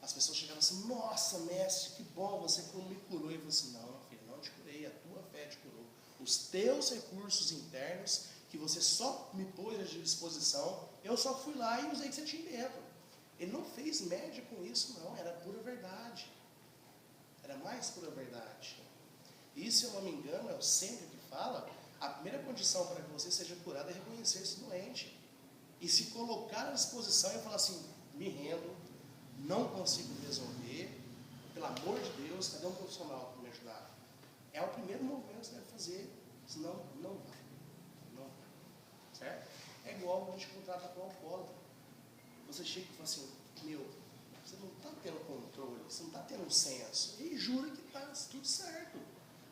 as pessoas chegavam assim, nossa, mestre, que bom, você me curou. E ele falou assim, não, filho, não te curei, a tua fé te curou. O Os teus recursos internos, que você só me pôs à disposição, eu só fui lá e usei o que você tinha dentro. Ele não fez média com isso, não. Era pura verdade. Era mais pura verdade. E se eu não me engano, é o sempre que fala, a primeira condição para que você seja curado é reconhecer-se doente. E se colocar à disposição e falar assim, me rendo, não consigo resolver, pelo amor de Deus, cadê um profissional para me ajudar? É o primeiro movimento que você deve fazer, senão não vai. Não vai. Certo? É igual a gente contrata com o alcoólatra. Você chega e fala assim, meu, você não está tendo controle, você não está tendo um senso. E jura que está tudo certo.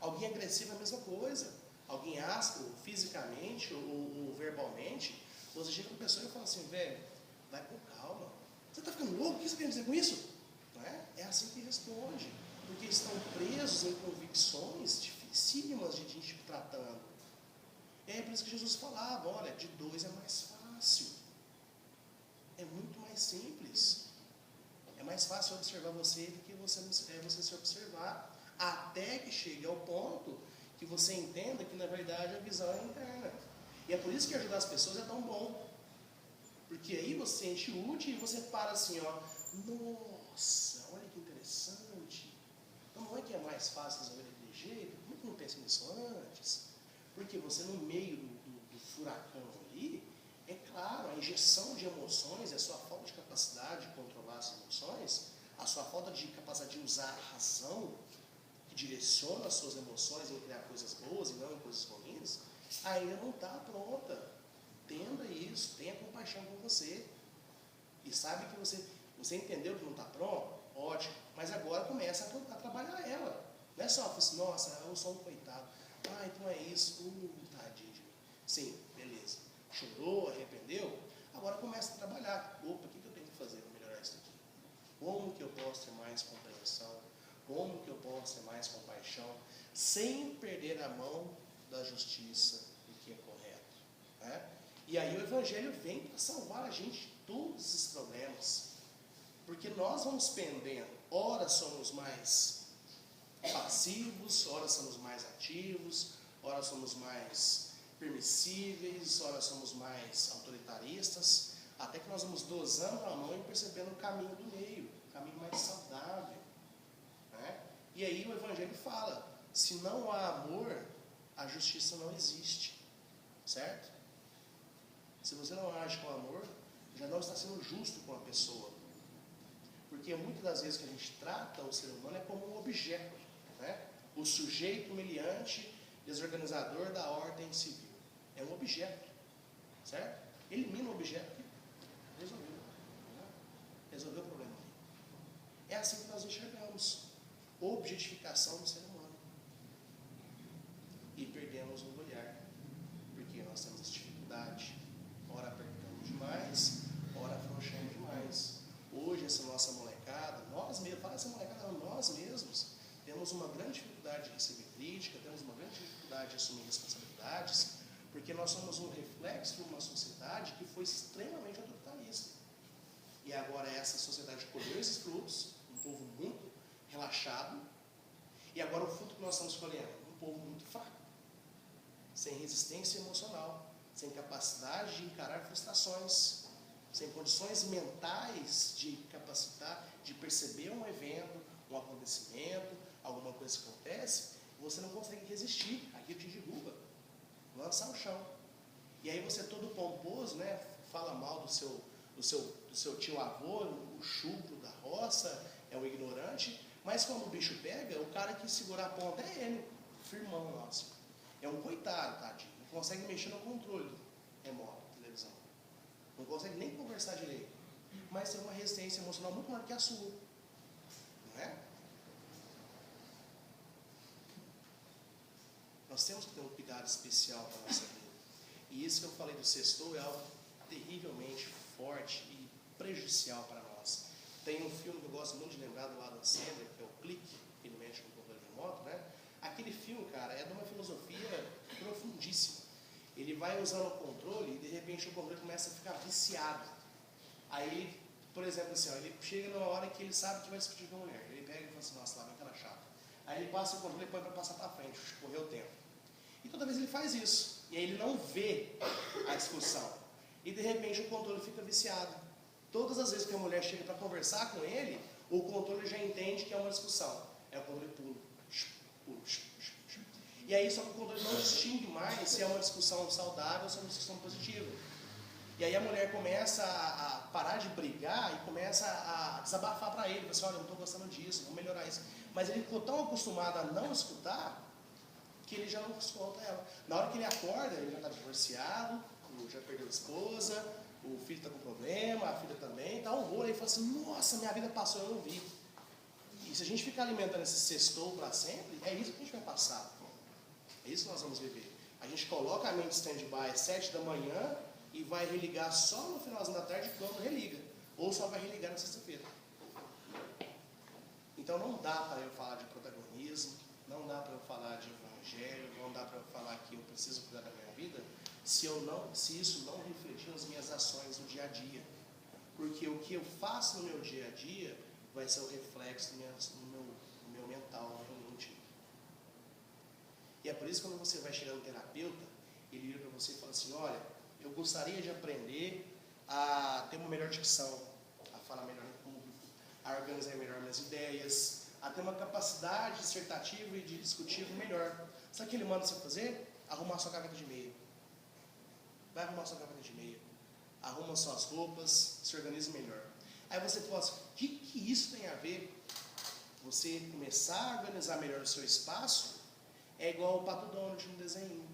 Alguém agressivo é a mesma coisa. Alguém áspero, fisicamente ou verbalmente, você chega com a pessoa e fala assim, velho, vai com calma. Você está ficando louco? O que você quer dizer com isso? Não é? É assim que responde. Porque estão presos em convicções dificílimas de gente tratando. E é por isso que Jesus falava, olha, de dois é mais fácil. É muito mais simples. É mais fácil observar você do que você se observar. Até que chegue ao ponto que você entenda que na verdade a visão é interna. E é por isso que ajudar as pessoas é tão bom. Porque aí você sente útil e você para assim, ó, nossa, olha que interessante. Então não é que é mais fácil resolver daquele jeito? Por que não pensei nisso antes? Porque você no meio do furacão ali, é claro, a injeção de emoções, a sua falta de capacidade de controlar as emoções, a sua falta de capacidade de usar a razão, que direciona as suas emoções em criar coisas boas e não em coisas ruins, ainda não está pronta. Entenda isso, tenha compaixão com você. E sabe que você entendeu que não está pronto? Ótimo. Mas agora começa a trabalhar ela. Não é só assim, nossa, eu sou um coitado. Ah, então é isso. Tadinho de mim. Sim, beleza. Chorou, arrependeu? Agora começa a trabalhar. Opa, o que eu tenho que fazer para melhorar isso aqui? Como que eu posso ter mais compreensão? Como que eu posso ter mais compaixão? Sem perder a mão da justiça do que é correto. Né? E aí o Evangelho vem para salvar a gente de todos esses problemas. Porque nós vamos pendendo. Ora somos mais passivos, ora somos mais ativos, ora somos mais permissíveis, ora somos mais autoritaristas, até que nós vamos dosando a mão e percebendo o caminho do meio, o caminho mais saudável. Né? E aí o Evangelho fala, se não há amor, a justiça não existe. Certo? Se você não age com amor, já não está sendo justo com a pessoa. Porque muitas das vezes que a gente trata o ser humano é como um objeto. Né? O sujeito humilhante, desorganizador da ordem civil. É um objeto. Certo? Elimina o objeto e resolveu. Né? Resolveu o problema. É assim que nós enxergamos. Objetificação do ser humano. E perdemos o olhar. Porque nós temos essa dificuldade. Ora apertamos demais, ora afrouxamos demais. Hoje essa nossa molecada, nós mesmos, fala essa molecada, nós mesmos, temos uma grande dificuldade de receber crítica, temos uma grande dificuldade de assumir responsabilidades, porque nós somos um reflexo de uma sociedade que foi extremamente autoritarista. E agora essa sociedade colheu esses frutos, um povo muito relaxado, e agora o fruto que nós estamos colhendo, um povo muito fraco, sem resistência emocional, sem capacidade de encarar frustrações, sem condições mentais de capacitar, de perceber um evento, um acontecimento, alguma coisa que acontece, você não consegue resistir, aquilo te derruba, lança ao chão. E aí você todo pomposo, né, fala mal do seu tio-avô, o chucro da roça, é o ignorante, mas quando o bicho pega, o cara que segura a ponta é ele, firmão nosso. É um coitado, tadinho. Não consegue mexer no controle remoto da televisão. Não consegue nem conversar direito. Mas tem uma resistência emocional muito maior que a sua. Não é? Nós temos que ter um cuidado especial para a nossa vida. E isso que eu falei do sextou é algo terrivelmente forte e prejudicial para nós. Tem um filme que eu gosto muito de lembrar do Adam Sandler, que é o Clique, que ele mexe com o controle remoto, né? Aquele filme, cara, é de uma filosofia profundíssima. Ele vai usando o controle e de repente o controle começa a ficar viciado. Aí, por exemplo, assim, ó, ele chega numa hora que ele sabe que vai discutir com a mulher. Ele pega e fala assim, nossa, lá vem aquela chata. Aí ele passa o controle e põe para passar para frente, correu o tempo. E toda vez ele faz isso. E aí ele não vê a discussão. E de repente o controle fica viciado. Todas as vezes que a mulher chega para conversar com ele, o controle já entende que é uma discussão. É o controle puro. E aí só que o controle não distingue mais se é uma discussão saudável ou se é uma discussão positiva. E aí a mulher começa a parar de brigar e começa a desabafar para ele. Fala assim, olha, eu não estou gostando disso, vou melhorar isso. Mas ele ficou tão acostumado a não escutar que ele já não escuta ela. Na hora que ele acorda, ele já está divorciado, já perdeu a esposa, o filho está com problema, a filha também, está um rolo. Aí fala assim, nossa, minha vida passou, eu não vi. E se a gente ficar alimentando esse sextou para sempre, é isso que a gente vai passar. É isso que nós vamos viver. A gente coloca a mente stand-by às 7 da manhã e vai religar só no finalzinho da tarde quando religa. Ou só vai religar na sexta-feira. Então não dá para eu falar de protagonismo, não dá para eu falar de evangelho, não dá para eu falar que eu preciso cuidar da minha vida, se isso não refletir nas minhas ações no dia a dia. Porque o que eu faço no meu dia a dia vai ser o reflexo no meu mental, no meu íntimo. E é por isso que quando você vai chegar no terapeuta, ele vira para você e fala assim, olha, eu gostaria de aprender a ter uma melhor dicção, a falar melhor em público, a organizar melhor minhas ideias, a ter uma capacidade dissertativa e de discutir melhor. Sabe o que ele manda você fazer? Arrumar sua gaveta de e-mail. Vai arrumar sua gaveta de e-mail. Arruma suas roupas, se organize melhor. Aí você pensa, o que isso tem a ver? Você começar a organizar melhor o seu espaço é igual o Pato Donald no desenho.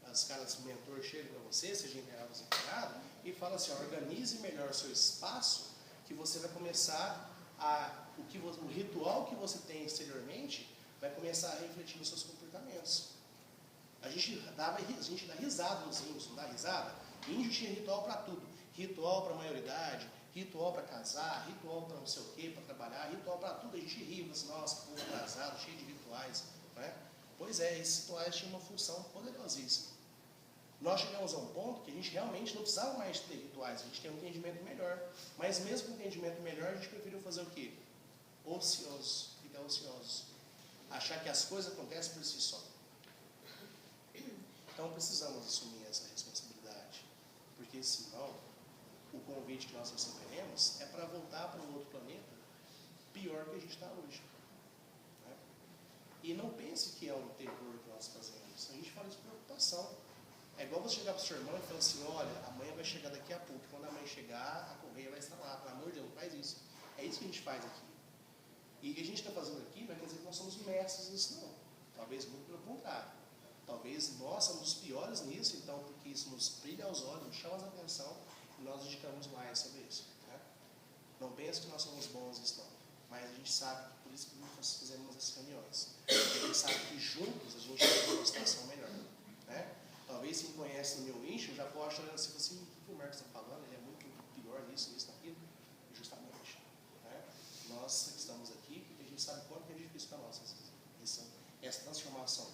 Os caras, o mentor chega para você, seja empregado ou desempregado, e fala assim, organize melhor o seu espaço, que você vai começar o ritual que você tem exteriormente vai começar a refletir nos seus comportamentos. A gente dá risada nos índios, não dá risada? Índio tinha ritual para tudo. Ritual para maioridade, ritual para casar, ritual para não sei o que, para trabalhar, ritual para tudo. A gente ri, assim, nossa, povo atrasado, cheio de rituais. Né? Pois é, esses rituais tinham uma função poderosíssima. Nós chegamos a um ponto que a gente realmente não precisava mais ter rituais, a gente tem um entendimento melhor. Mas mesmo com um entendimento melhor, a gente preferiu fazer o quê? Ocioso, ficar ocioso. Achar que as coisas acontecem por si só. Então precisamos assumir essa responsabilidade, porque senão o convite que nós receberemos é para voltar para um outro planeta pior que a gente está hoje. Né? E não pense que é um terror que nós fazemos, a gente fala de preocupação. É igual você chegar para sua irmã e falar assim, olha, a mãe vai chegar daqui a pouco, quando a mãe chegar, a correia vai estar lá, pelo amor de Deus, não faz isso. É isso que a gente faz aqui. E o que a gente está fazendo aqui não quer dizer que nós somos mestres nisso, não. Talvez muito pelo contrário. Talvez nós somos os piores nisso, então, porque isso nos brilha aos olhos, nos chama a atenção e nós dedicamos mais sobre isso. Né? Não pense que nós somos bons nisso, não. Mas a gente sabe que por isso que nós fizemos essas reuniões. A gente sabe que juntos a gente tem uma situação melhor. Né? Talvez quem conhece no meu íntimo já pode estar olhando assim, o que o Marcos está falando? Ele é muito pior nisso, naquilo. Justamente. Né? Nós estamos aqui porque a gente sabe quanto é difícil para nós essa transformação.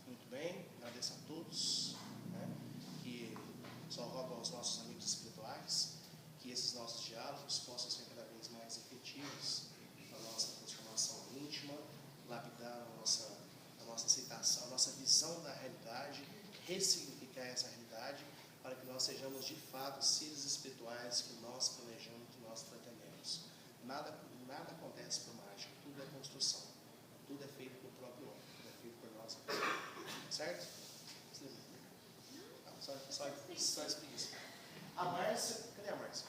Muito bem, agradeço a todos, né, que só rogo aos nossos amigos espirituais que esses nossos diálogos possam ser cada vez mais efetivos na nossa transformação íntima, lapidar a nossa aceitação, a nossa visão da realidade, ressignificar essa realidade para que nós sejamos de fato seres espirituais que nós planejamos, que nós pretendemos. Nada acontece por mágica, tudo é construção, tudo é feito pelo próprio homem, tudo é feito por nós. Certo? Só explica isso.